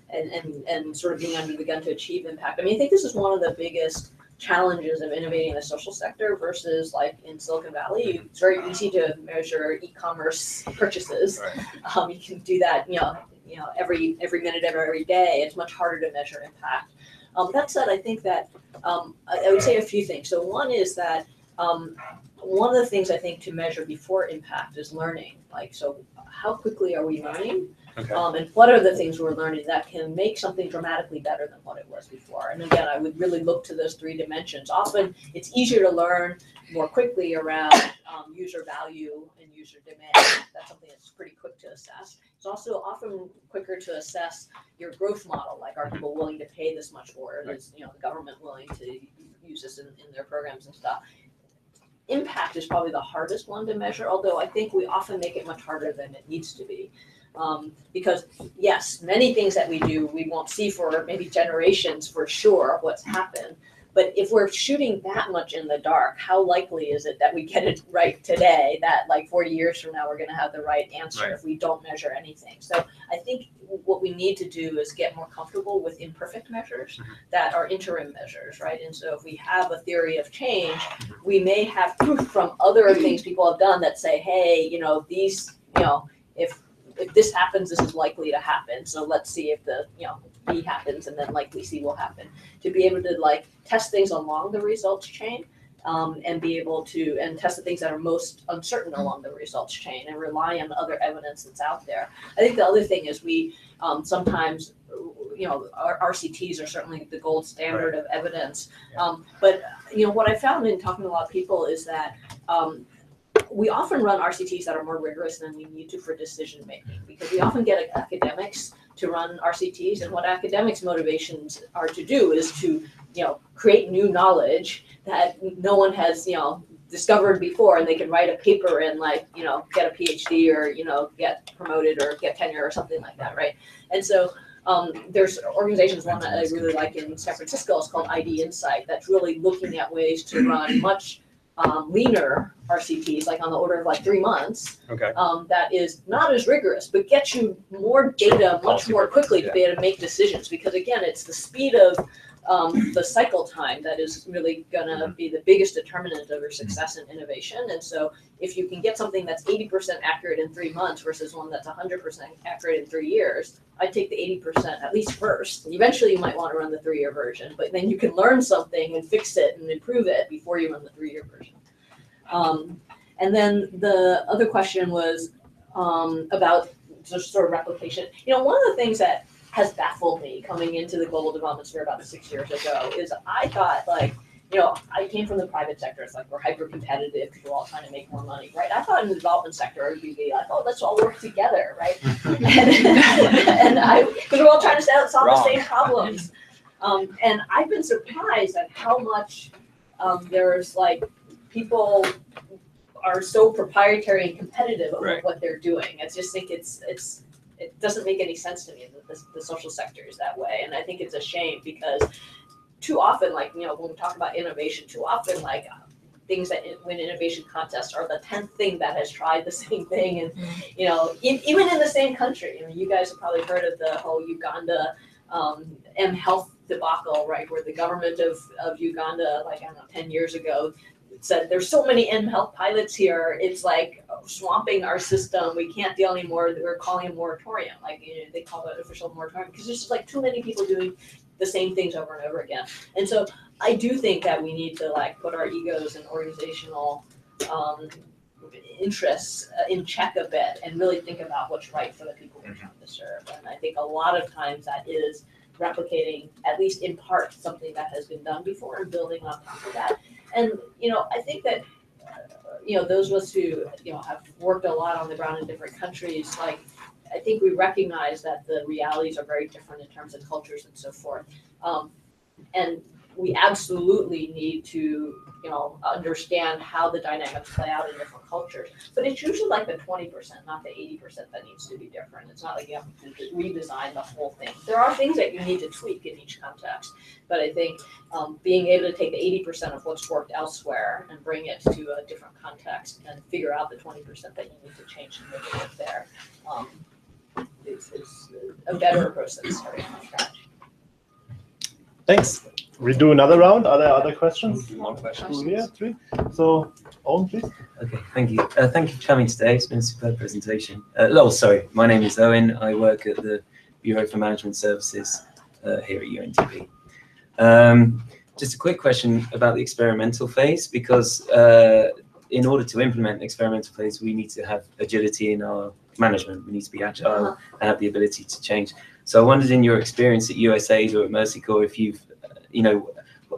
and sort of being under the gun to achieve impact. I mean, I think this is one of the biggest challenges of innovating in the social sector versus like in Silicon Valley. It's very easy to measure e-commerce purchases. Right. You can do that, every minute of every day. It's much harder to measure impact. That said, I think that I would say a few things. So one is that one of the things I think to measure before impact is learning. Like, so how quickly are we learning? Okay. And what are the things we're learning that can make something dramatically better than what it was before? And again, I would really look to those three dimensions. Often it's easier to learn more quickly around user value and user demand. That's something that's pretty quick to assess. It's also often quicker to assess your growth model, like are people willing to pay this much for it? Is the government willing to use this in their programs and stuff? Impact is probably the hardest one to measure, although I think we often make it much harder than it needs to be. Because yes, many things that we do, we won't see for maybe generations for sure what's happened. But if we're shooting that much in the dark, how likely is it that we get it right today, that like 40 years from now, we're going to have the right answer if we don't measure anything? So I think what we need to do is get more comfortable with imperfect measures that are interim measures, right? And so if we have a theory of change, we may have proof from other things people have done that say, hey, these, if this happens, this is likely to happen. So let's see if the, B happens, and then likely C will happen. To be able to like test things along the results chain, and be able to, and test the things that are most uncertain along the results chain, and rely on other evidence that's out there. I think the other thing is we sometimes, our RCTs are certainly the gold standard of evidence. But what I found in talking to a lot of people is that we often run RCTs that are more rigorous than we need to for decision making, because we often get academics to run RCTs, and what academics' motivations are to do is to create new knowledge that no one has discovered before, and they can write a paper and get a PhD or get promoted or get tenure or something like that, right? And so there's organizations, one that I really like in San Francisco is called ID Insight, that's really looking at ways to run much leaner RCTs, like on the order of like 3 months. Okay. That is not as rigorous, but gets you more data much more quickly to be able to make decisions. Because again, it's the speed of the cycle time that is really gonna be the biggest determinant of your success in innovation. And so if you can get something that's 80% accurate in 3 months versus one that's 100% accurate in 3 years, I'd take the 80% at least first. Eventually you might want to run the 3-year version, but then you can learn something and fix it and improve it before you run the 3-year version. And then the other question was about just sort of replication. One of the things that has baffled me coming into the global development sphere about 6 years ago is I thought, like, I came from the private sector. It's like we're hyper competitive because we're all trying to make more money, right? I thought in the development sector it would be like, oh, let's all work together, right? Because we're all trying to solve the same problems. And I've been surprised at how much there's like people are so proprietary and competitive about what they're doing. I just think it doesn't make any sense to me that the social sector is that way. And I think it's a shame because too often, like, when we talk about innovation, too often, like, things that win innovation contests are the 10th thing that has tried the same thing. And, even in the same country, you guys have probably heard of the whole Uganda M-Health debacle, right? Where the government of Uganda, like, I don't know, 10 years ago, said there's so many M-Health pilots here, it's like swamping our system. We can't deal anymore. We're calling a moratorium. Like, they call it official moratorium because there's just like too many people doing the same things over and over again. And so I do think that we need to like put our egos and organizational interests in check a bit and really think about what's right for the people we're trying to serve. And I think a lot of times that is replicating, at least in part, something that has been done before and building on top of that. And, I think that, those of us who, have worked a lot on the ground in different countries, like, I think we recognize that the realities are very different in terms of cultures and so forth. And we absolutely need to, understand how the dynamics play out in different cultures. But it's usually like the 20%, not the 80% that needs to be different. It's not like you have to redesign the whole thing. There are things that you need to tweak in each context. But I think being able to take the 80% of what's worked elsewhere and bring it to a different context and figure out the 20% that you need to change and make it work there is a better approach than starting from scratch. Thanks. We do another round. Are there other questions? One question. 2 here, 3. So, Owen, please. Okay, thank you. Thank you for coming today. It's been a superb presentation. My name is Owen. I work at the Bureau for Management Services here at UNDP. Just a quick question about the experimental phase, because in order to implement the experimental phase, we need to have agility in our management. We need to be agile and have the ability to change. So I wondered, in your experience at USAID or at Mercy Corps, if you've,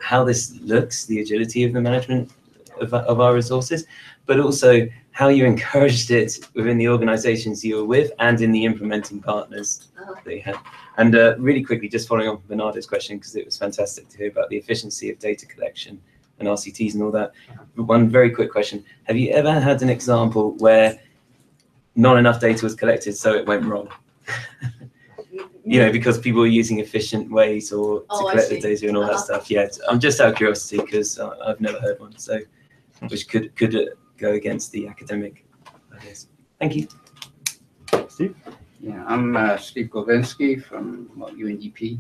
how this looks, the agility of the management of our resources, but also how you encouraged it within the organizations you were with and in the implementing partners that you had. And really quickly, just following on from Bernardo's question, because it was fantastic to hear about the efficiency of data collection and RCTs and all that. One very quick question. Have you ever had an example where not enough data was collected, so it went wrong? Because people were using efficient ways to collect the data and all that stuff. Yeah, I'm just out of curiosity because I've never heard one, so which could go against the academic ideas. Thank you. Steve? Yeah, I'm Steve Glavinsky from UNDP,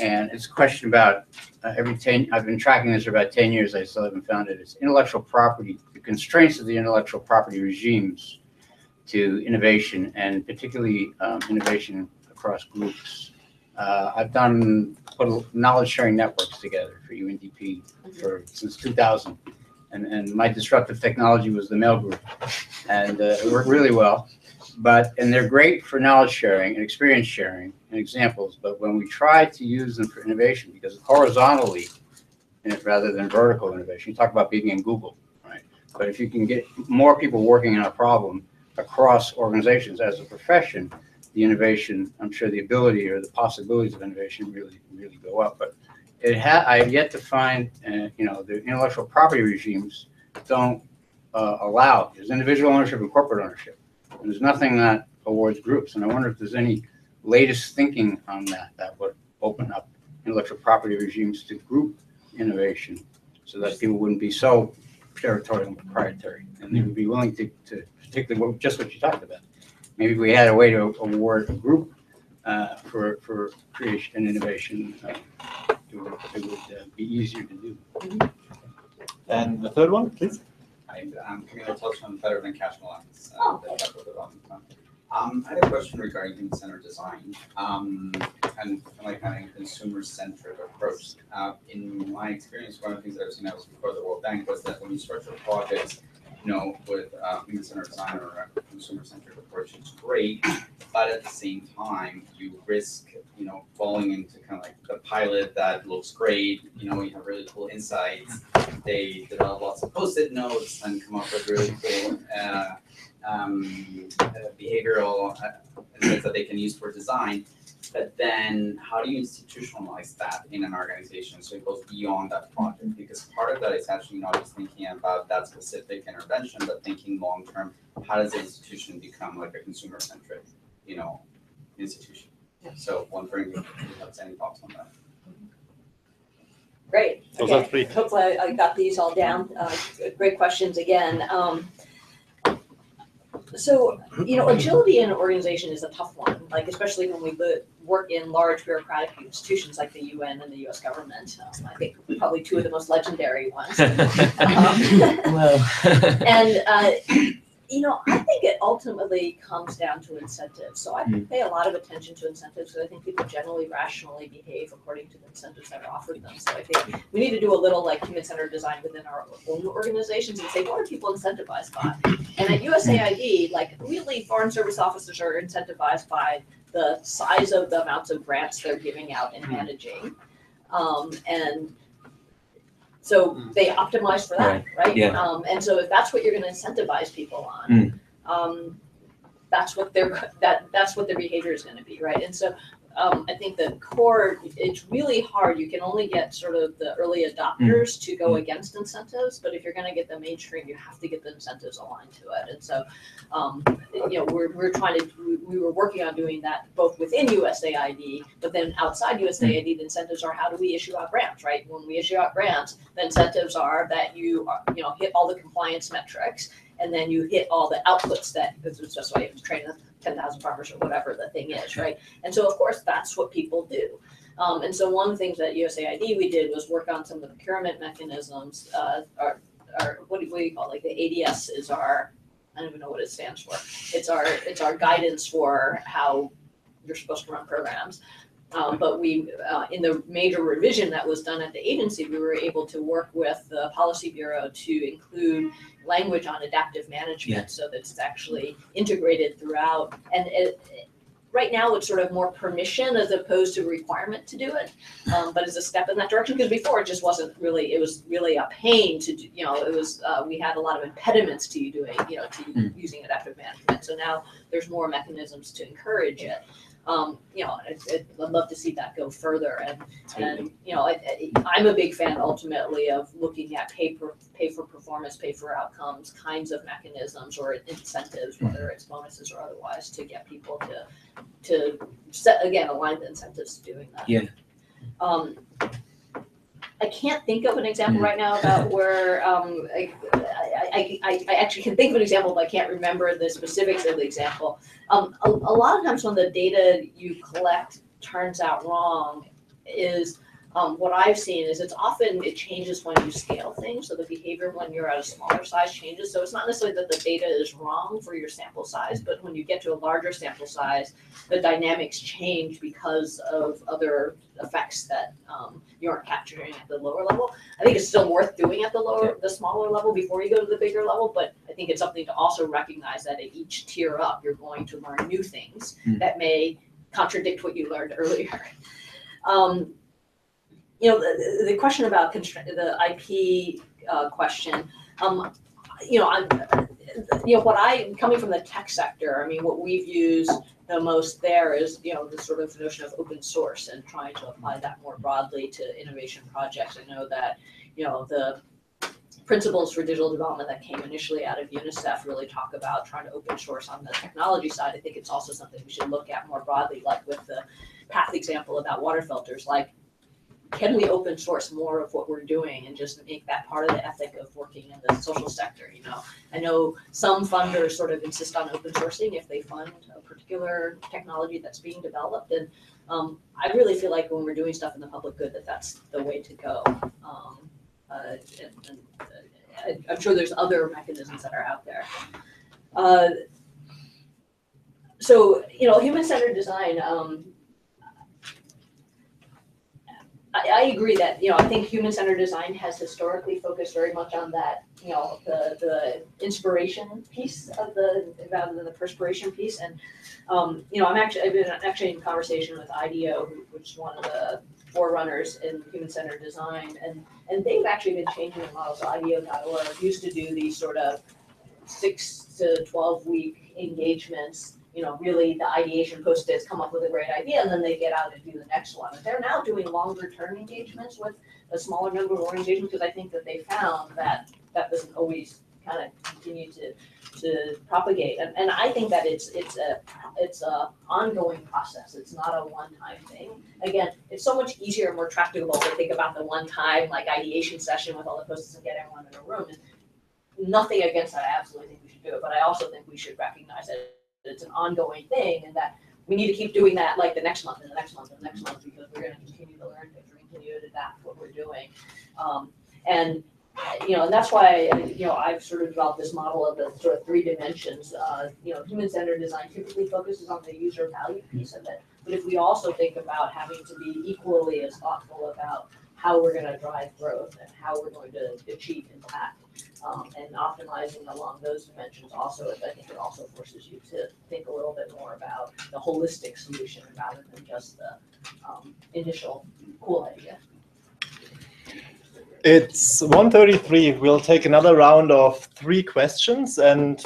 and it's a question about I've been tracking this for about 10 years. I still haven't found it. It's intellectual property, the constraints of the intellectual property regimes to innovation, and particularly innovation across groups. I've put knowledge sharing networks together for UNDP since 2000, and my disruptive technology was the mail group, and it worked really well. And they're great for knowledge sharing and experience sharing and examples. But when we try to use them for innovation, because horizontally, rather than vertical innovation, you talk about being in Google, right? But if you can get more people working on a problem across organizations as a profession, the innovation, I'm sure the ability or the possibilities of innovation really go up. But I've yet to find, the intellectual property regimes don't allow. There's individual ownership and corporate ownership. And there's nothing that awards groups. And I wonder if there's any latest thinking on that would open up intellectual property regimes to group innovation so that people wouldn't be so territorial and proprietary. And they would be willing to particularly just what you talked about. Maybe if we had a way to award a group for creation and innovation, it would be easier to do. And the third one, please. I'm Camilo Telchon, Better Than Cash Alliance. Oh. I had a question regarding human-centered design and like having a consumer-centric approach. In my experience, one of the things that I've seen before the World Bank was that when you structure projects, with human-centered design or a consumer-centric approach, it's great, but at the same time, you risk, falling into kind of like the pilot that looks great, you have really cool insights, they develop lots of Post-it notes and come up with really cool behavioral insights that they can use for design. But then how do you institutionalize that in an organization so it goes beyond that project? Because part of that is actually not just thinking about that specific intervention, but thinking long term, how does the institution become like a consumer-centric, institution? So wondering if you have any thoughts on that. Great. Those are Okay. three. Hopefully I got these all down. Great questions again. So, agility in an organization is a tough one, like especially when we work in large bureaucratic institutions like the UN and the US government. I think probably two of the most legendary ones. Well. And, I think it ultimately comes down to incentives. So I pay a lot of attention to incentives because I think people generally rationally behave according to the incentives that are offered them. So I think we need to do a little like human-centered design within our own organizations and say, what are people incentivized by? And at USAID, like really foreign service officers are incentivized by the size of the amounts of grants they're giving out and managing. And so they optimize for that, right? Yeah. And so if that's what you're going to incentivize people on, that's what their behavior is going to be, right? And so I think the core, it's really hard. You can only get sort of the early adopters to go against incentives, but if you're going to get the mainstream, you have to get the incentives aligned to it. And so, we were working on doing that both within USAID, but then outside USAID, the incentives are how do we issue out grants, right? When we issue out grants, the incentives are that you hit all the compliance metrics, and then you hit all the outputs that's just why you have to train the 10,000 farmers or whatever the thing is, right? And so, of course, that's what people do. And so one of the things that USAID we did was work on some of the procurement mechanisms, or what do you call it? Like the ADS is our, I don't even know what it stands for. It's our guidance for how you're supposed to run programs. But we, in the major revision that was done at the agency, we were able to work with the Policy Bureau to include language on adaptive management so that it's actually integrated throughout. And right now it's sort of more permission as opposed to requirement to do it, but it's a step in that direction because before it just wasn't really, it was really a pain to do, it was, we had a lot of impediments to you doing, to using adaptive management. So now there's more mechanisms to encourage it. I'd love to see that go further. And I'm a big fan ultimately of looking at pay for performance, pay for outcomes kinds of mechanisms or incentives, whether it's bonuses or otherwise, to get people to set, again, align the incentives to doing that. Yeah. I can't think of an example right now about where I actually can think of an example, but I can't remember the specifics of the example. A lot of times when the data you collect turns out wrong is what I've seen is it changes when you scale things. So the behavior when you're at a smaller size changes. So it's not necessarily that the data is wrong for your sample size, but when you get to a larger sample size, the dynamics change because of other effects that you aren't capturing at the lower level. I think it's still worth doing at the smaller level before you go to the bigger level, but I think it's something to also recognize that at each tier up, you're going to learn new things that may contradict what you learned earlier. The question about the IP question, what coming from the tech sector, what we've used the most there is, the sort of notion of open source and trying to apply that more broadly to innovation projects. I know that, the principles for digital development that came initially out of UNICEF really talk about trying to open source on the technology side. I think it's also something we should look at more broadly, like with the path example about water filters, like, can we open source more of what we're doing and just make that part of the ethic of working in the social sector? You know, I know some funders sort of insist on open sourcing if they fund a particular technology that's being developed, and I really feel like when we're doing stuff in the public good, that's the way to go. I'm sure there's other mechanisms that are out there. So, you know, human-centered design, I agree that, you know, I think human-centered design has historically focused very much on that, you know, the inspiration piece of rather than the perspiration piece. And, you know, I've been actually in conversation with IDEO, which is one of the forerunners in human-centered design, and they've actually been changing the model. So IDEO.org used to do these sort of 6 to 12-week engagements. You know, really the ideation post-its come up with a great idea, and then they get out and do the next one. But they're now doing longer-term engagements with a smaller number of organizations, because I think that they found that that doesn't always kind of continue to propagate. And I think that it's a ongoing process. It's not a one-time thing. Again, it's so much easier and more tractable to think about the one-time like ideation session with all the post-its and get everyone in a room. And nothing against that. I absolutely think we should do it, but I also think we should recognize that it's an ongoing thing, and that we need to keep doing that like the next month and the next month and the next month, because we're going to continue to learn things, we're going to continue to adapt what we're doing. And you know, and that's why, you know, I've sort of developed this model of the sort of 3 dimensions. You know, human-centered design typically focuses on the user value piece of it, but if we also think about having to be equally as thoughtful about how we're going to drive growth and how we're going to achieve impact, and optimizing along those dimensions also, I think it also forces you to think a little bit more about the holistic solution rather than just the initial cool idea. It's 1:33. We'll take another round of 3 questions, and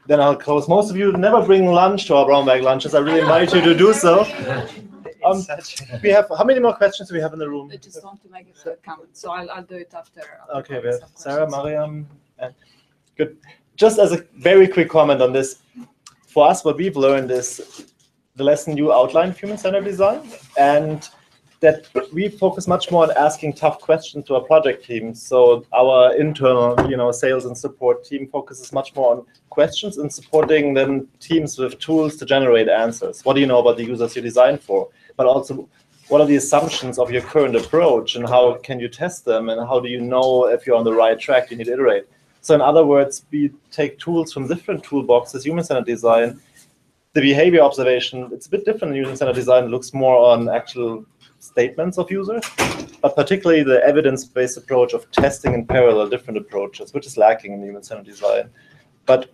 then I'll close. Most of you never bring lunch to our brown bag lunches. I really invite you to do so. We have, how many more questions do we have in the room? I just want to make a comment, so I'll do it after. Okay, we have Sarah, Mariam, and good. Just as a very quick comment on this, for us, what we've learned is the lesson you outlined, human-centered design, and that we focus much more on asking tough questions to our project teams. So our internal, you know, sales and support team focuses much more on questions and supporting then teams with tools to generate answers. What do you know about the users you design for? But also, what are the assumptions of your current approach, and how can you test them, and how do you know if you're on the right track? You need to iterate. So in other words, we take tools from different toolboxes, human-centered design. The behavior observation, it's a bit different in human-centered design. It looks more on actual statements of users, but particularly the evidence-based approach of testing in parallel different approaches, which is lacking in human-centered design. But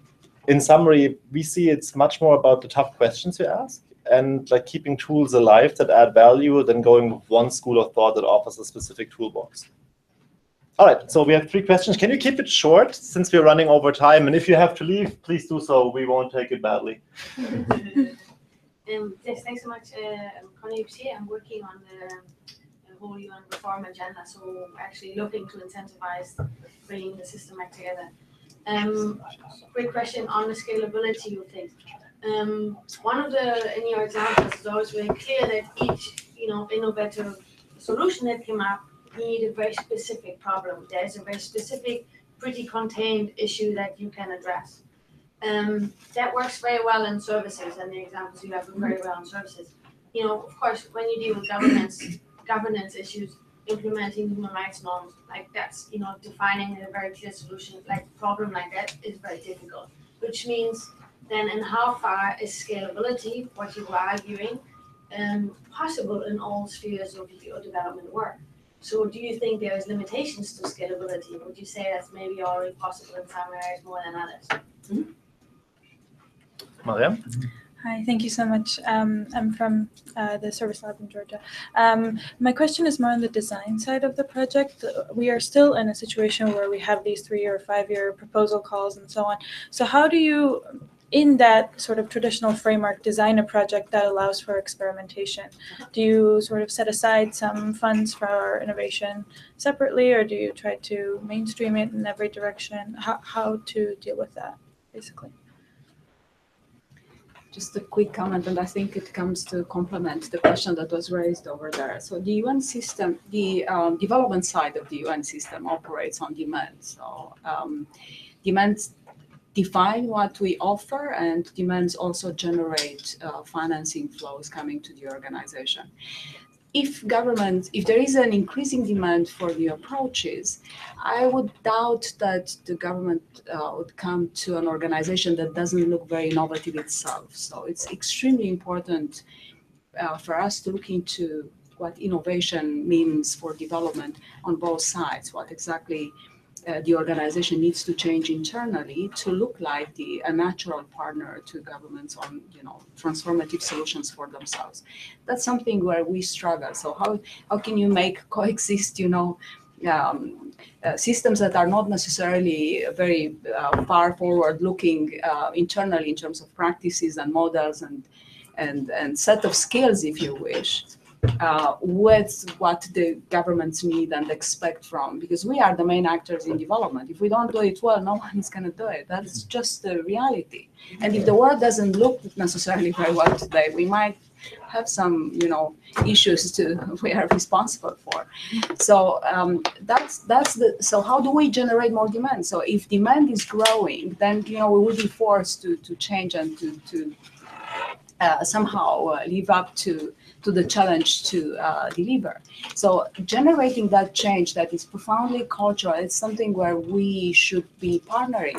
in summary, we see it's much more about the tough questions you ask, and like keeping tools alive that add value than going with one school of thought that offers a specific toolbox. All right, so we have 3 questions. Can you keep it short since we're running over time? And if you have to leave, please do so. We won't take it badly. Yes, thanks so much. I'm Connie Upsi. I'm working on the whole UN reform agenda, so we're actually looking to incentivize bringing the system back together. Quick question on the scalability of things. One of in your examples is always very clear that each, you know, innovative solution that came up need a very specific problem. There's a very specific, pretty contained issue that you can address. That works very well in services, and the examples you have are very well in services. You know, of course, when you deal with governance issues, implementing human rights norms, like that's, you know, defining a very clear solution, like problem like that is very difficult. Which means then, in how far is scalability, what you were arguing, possible in all spheres of your development work? So do you think there is limitations to scalability? Would you say that's maybe already possible in some areas more than others? Mm-hmm. Mariam? Hi, thank you so much. I'm from the Service Lab in Georgia. My question is more on the design side of the project. We are still in a situation where we have these 3 or 5 year proposal calls and so on. So how do you, in that sort of traditional framework, design a project that allows for experimentation? Do you sort of set aside some funds for innovation separately, or do you try to mainstream it in every direction? How to deal with that, basically? Just a quick comment, and I think it comes to complement the question that was raised over there. So the UN system, the development side of the UN system operates on demand. So demands define what we offer, and demands also generate financing flows coming to the organization. If there is an increasing demand for the approaches, I would doubt that the government would come to an organization that doesn't look very innovative itself. So it's extremely important for us to look into what innovation means for development on both sides, what exactly the organization needs to change internally to look like a natural partner to governments on, transformative solutions for themselves. That's something where we struggle. So how can you make coexist, systems that are not necessarily very far forward looking internally in terms of practices and models and set of skills, if you wish, with what the governments need and expect from, because we are the main actors in development. If we don't do it well, no one is going to do it. That's just the reality. And if the world doesn't look necessarily very well today, we might have some, issues we are responsible for. So so how do we generate more demand? So if demand is growing, then, we will be forced to change and to somehow live up to the challenge to deliver. So generating that change that is profoundly cultural, it's something where we should be partnering.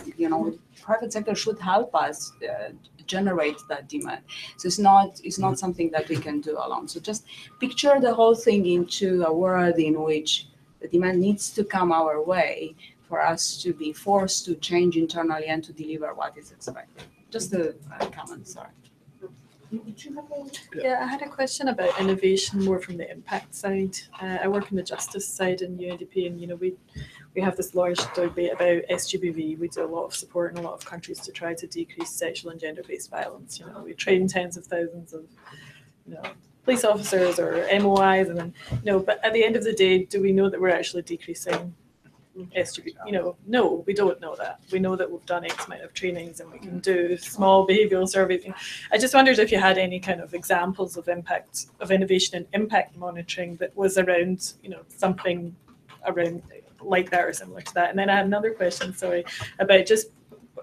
Private sector should help us generate that demand. So it's not something that we can do alone. So just picture the whole thing into a world in which the demand needs to come our way for us to be forced to change internally and to deliver what is expected. Just a comment, sorry. Yeah, I had a question about innovation more from the impact side. I work on the justice side in UNDP, and we have this large debate about SGBV. We do a lot of support in a lot of countries to try to decrease sexual and gender-based violence. We train tens of thousands of police officers or MOIs, and then but at the end of the day, do we know that we're actually decreasing SGB? No, we don't know that. We know that we've done X amount of trainings and we can do small behavioural surveys. I just wondered if you had any kind of examples of impact of innovation and impact monitoring that was around, something around like that or similar to that. And then I had another question, about just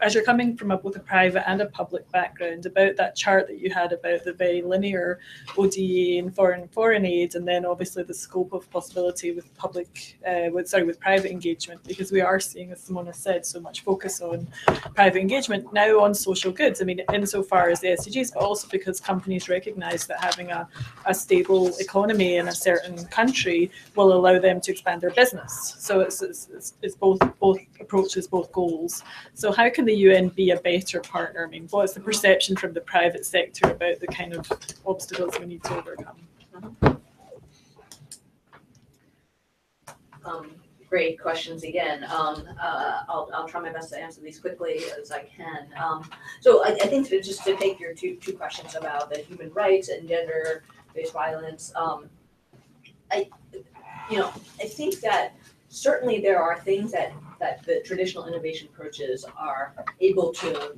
as you're coming from both a private and a public background, about that chart that you had about the very linear ODA and foreign aid, and then obviously the scope of possibility with with private engagement, because we are seeing, as Simona said, so much focus on private engagement now on social goods. I mean, insofar as the SDGs, but also because companies recognise that having a stable economy in a certain country will allow them to expand their business. So it's both approaches, both goals. So how can the UN be a better partner? I mean, what's the perception from the private sector about the kind of obstacles we need to overcome? Great questions again. I'll try my best to answer these quickly as I can. So I think just to take your two questions about the human rights and gender-based violence, I think that certainly there are things that the traditional innovation approaches are able to,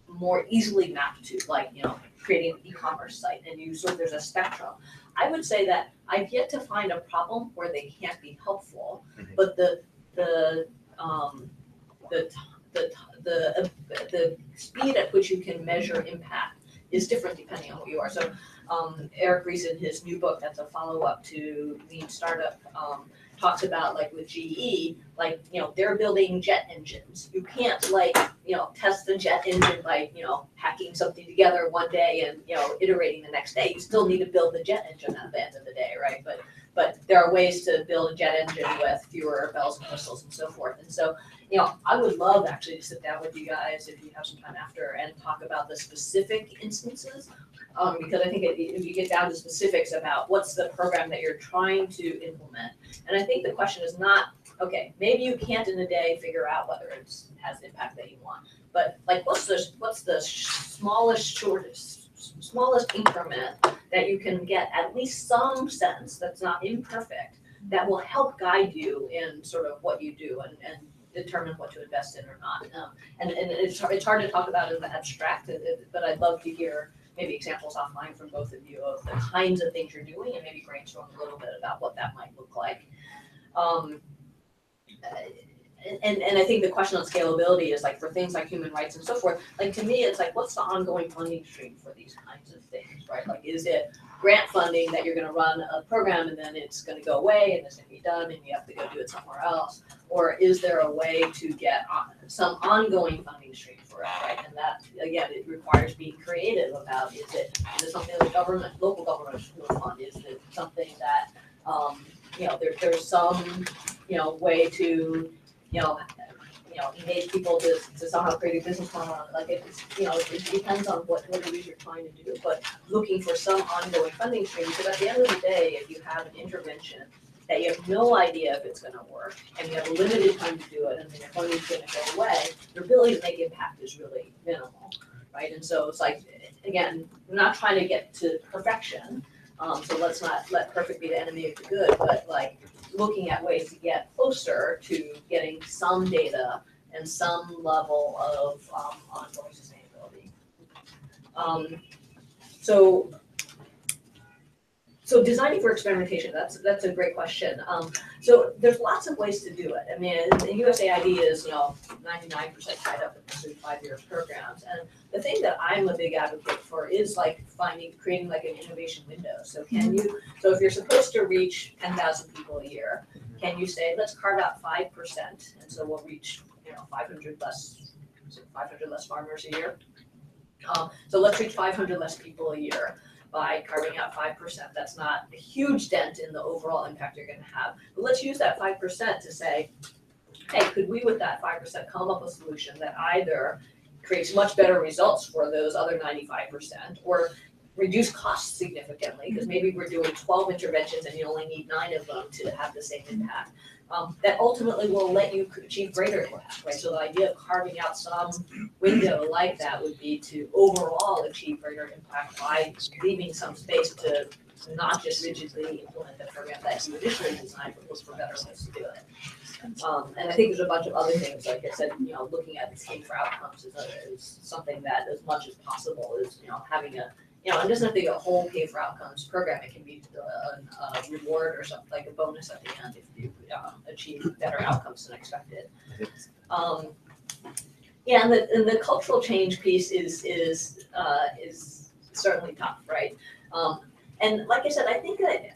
more easily map to, like, creating an e-commerce site, and there's a spectrum. I would say that I've yet to find a problem where they can't be helpful, but the speed at which you can measure impact is different depending on what you are. So Eric Ries, in his new book, that's a follow-up to Lean Startup, talks about, like, with GE, like, they're building jet engines. You can't, test the jet engine by, hacking something together one day and, iterating the next day. You still need to build the jet engine at the end of the day, right? But there are ways to build a jet engine with fewer bells and whistles and so forth. And so, I would love actually to sit down with you guys if you have some time after and talk about the specific instances, because I think if you get down to specifics about what's the program that you're trying to implement, and I think the question is not, okay, maybe you can't in a day figure out whether it has the impact that you want, but like what's the smallest increment that you can get at least some sense that's not imperfect that will help guide you in sort of what you do and determine what to invest in or not. And it's hard to talk about in the abstract, but I'd love to hear maybe examples offline from both of you of the kinds of things you're doing and maybe brainstorm a little bit about what that might look like. And I think the question on scalability is like for things like human rights and so forth, like to me, it's like, what's the ongoing funding stream for these kinds of things, right? Like, is it grant funding that you're gonna run a program and then it's gonna go away and it's gonna be done and you have to go do it somewhere else? Or is there a way to get some ongoing funding stream for it, right? And that, again, it requires being creative about, is it something that government, local governments will fund? Is it something that, there's some, way to, engage people to somehow create a business model. Like it depends on what it is you're trying to do, but looking for some ongoing funding stream, because at the end of the day, if you have an intervention that you have no idea if it's gonna work, and you have a limited time to do it, and then your funding's gonna go away, your ability to make impact is really minimal, right? And so it's like, again, we're not trying to get to perfection, so let's not let perfect be the enemy of the good, but like looking at ways to get closer to getting some data and some level of ongoing sustainability. So designing for experimentation, that's a great question. So there's lots of ways to do it. I mean, the USAID is 99% tied up in these 5-year programs, and the thing that I'm a big advocate for is like creating like an innovation window. So so if you're supposed to reach 10,000 people a year, can you say, let's carve out 5%, and so we'll reach 500 less farmers a year. So let's reach 500 less people a year by carving out 5%. That's not a huge dent in the overall impact you're gonna have. But let's use that 5% to say, hey, could we with that 5% come up with a solution that either creates much better results for those other 95% or reduce costs significantly, because maybe we're doing 12 interventions and you only need 9 of them to have the same impact. That ultimately will let you achieve greater impact, right? So the idea of carving out some window like that would be to overall achieve greater impact by leaving some space to not just rigidly implement the program that you initially designed, but look for better ways to do it. And I think there's a bunch of other things, like I said, looking at paying for outcomes is something that, as much as possible, is having a it doesn't have to be a whole pay for outcomes program. It can be a reward or something, like a bonus at the end if you achieve better outcomes than expected. Yeah, and the cultural change piece is certainly tough, right? And like I said, I think that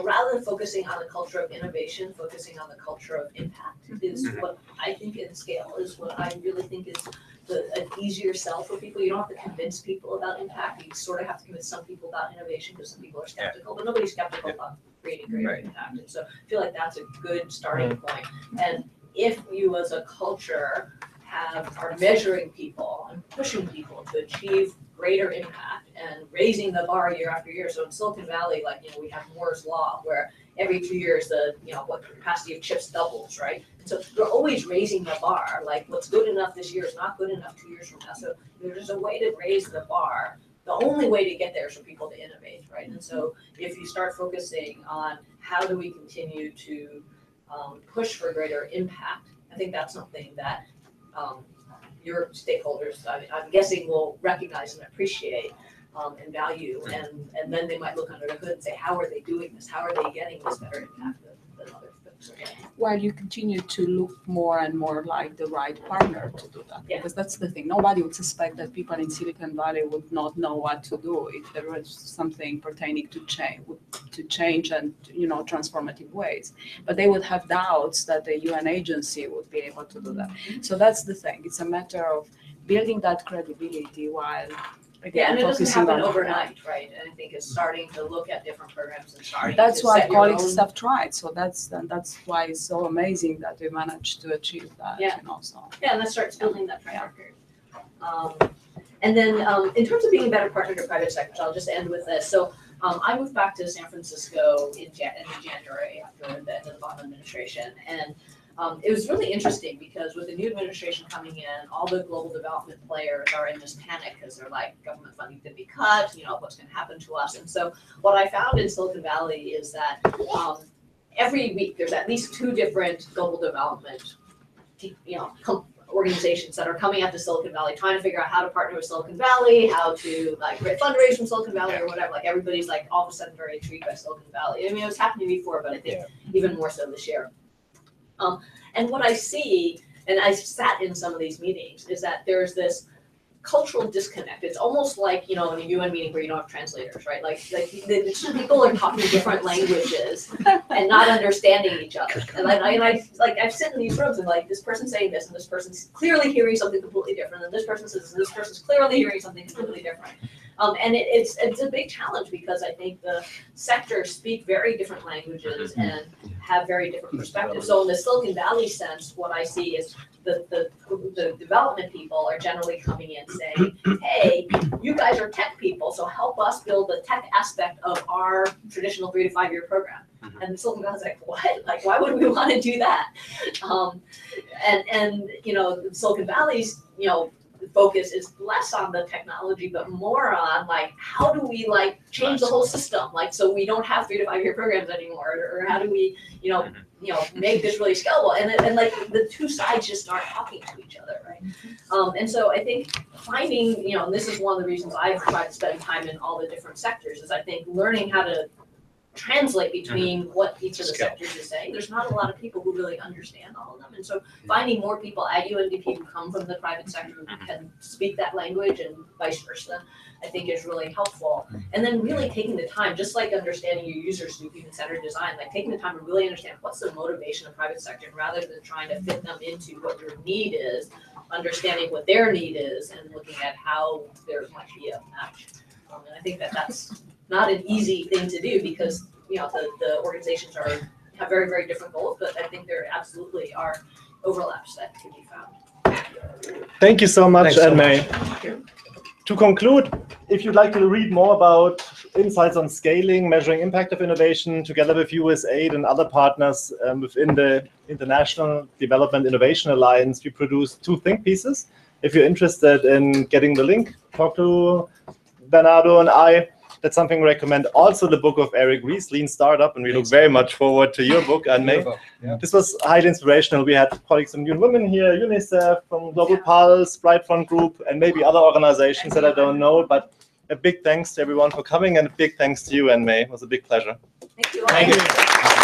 rather than focusing on the culture of innovation, focusing on the culture of impact is what I think in scale is what I really think is an easier sell for people. You don't have to convince people about impact. You sort of have to convince some people about innovation because some people are skeptical, but nobody's skeptical about creating greater impact. And so I feel like that's a good starting point. And if you as a culture are measuring people and pushing people to achieve greater impact and raising the bar year after year. So in Silicon Valley, we have Moore's Law, where every 2 years the capacity of chips doubles, right? And so they're always raising the bar. Like what's good enough this year is not good enough 2 years from now. So there's a way to raise the bar. The only way to get there is for people to innovate, right? And so if you start focusing on how do we continue to push for greater impact, I think that's something that your stakeholders, I'm guessing, will recognize and appreciate and value, and then they might look under the hood and say, how are they doing this? How are they getting this better impact than other folks are getting? While you continue to look more and more like the right partner to do that. Yeah. Because that's the thing. Nobody would suspect that people in Silicon Valley would not know what to do if there was something pertaining to change and transformative ways. But they would have doubts that the UN agency would be able to do that. So that's the thing. It's a matter of building that credibility while and it doesn't happen overnight, right? And I think it's starting to look at different programs and starting that's to why set your colleagues own. have tried. So that's why it's so amazing that we managed to achieve that. Yeah. So. Yeah, and that starts building that track record. And then in terms of being a better partner to private sector, I'll just end with this. So I moved back to San Francisco in January after the end of the Obama administration, and it was really interesting because with the new administration coming in, all the global development players are in this panic because they're like, government funding could be cut, what's going to happen to us? And so what I found in Silicon Valley is that every week there's at least 2 different global development organizations that are coming out to Silicon Valley, trying to figure out how to partner with Silicon Valley, how to like fundraise from Silicon Valley or whatever. Like everybody's like all of a sudden very intrigued by Silicon Valley. I mean, it was happening before, but I think even more so this year. And what I see, and I sat in some of these meetings, is that there's this cultural disconnect. It's almost like, in a UN meeting where you don't have translators, right? Like the two people are talking different languages and not understanding each other. And I've sit in these rooms and like this person's saying this and this person's clearly hearing something completely different, and this person says and this person's clearly hearing something completely different. And it's a big challenge because I think the sectors speak very different languages and have very different perspectives. So in the Silicon Valley sense, what I see is the development people are generally coming in saying, hey, you guys are tech people, so help us build the tech aspect of our traditional 3 to 5 year program. And the Silicon Valley's like, what? Like, why would we want to do that? Silicon Valley's, focus is less on the technology, but more on like, how do we like change the whole system? Like, so we don't have 3 to 5 year programs anymore, or how do we, make this really scalable? And like the two sides just aren't talking to each other, right? And so I think finding, and this is one of the reasons I've tried to spend time in all the different sectors, is I think learning how to translate between what each of the sectors is saying. There's not a lot of people who really understand all of them. And so finding more people at UNDP who come from the private sector who can speak that language and vice versa, I think is really helpful. And then really taking the time, just like understanding your users through human-centered design, like taking the time to really understand what's the motivation of private sector rather than trying to fit them into what your need is, understanding what their need is and looking at how there might be a match. And I think that's not an easy thing to do because the organizations have very, very different goals, but I think there absolutely are overlaps that can be found. Thank you so much, Anne-May. To conclude, if you'd like to read more about insights on scaling, measuring impact of innovation, together with USAID and other partners within the International Development Innovation Alliance, we produced 2 think pieces. If you're interested in getting the link, talk to Bernardo and I. That's something we recommend. Also, the book of Eric Ries, Lean Startup, and we look very much forward to your book, Anne-May. This was highly inspirational. We had colleagues from UN Women here, UNICEF, from Global Pulse, Bright Front Group, and maybe other organizations that I don't know. But a big thanks to everyone for coming, and a big thanks to you, Anne-May. It was a big pleasure. Thank you. Thank you.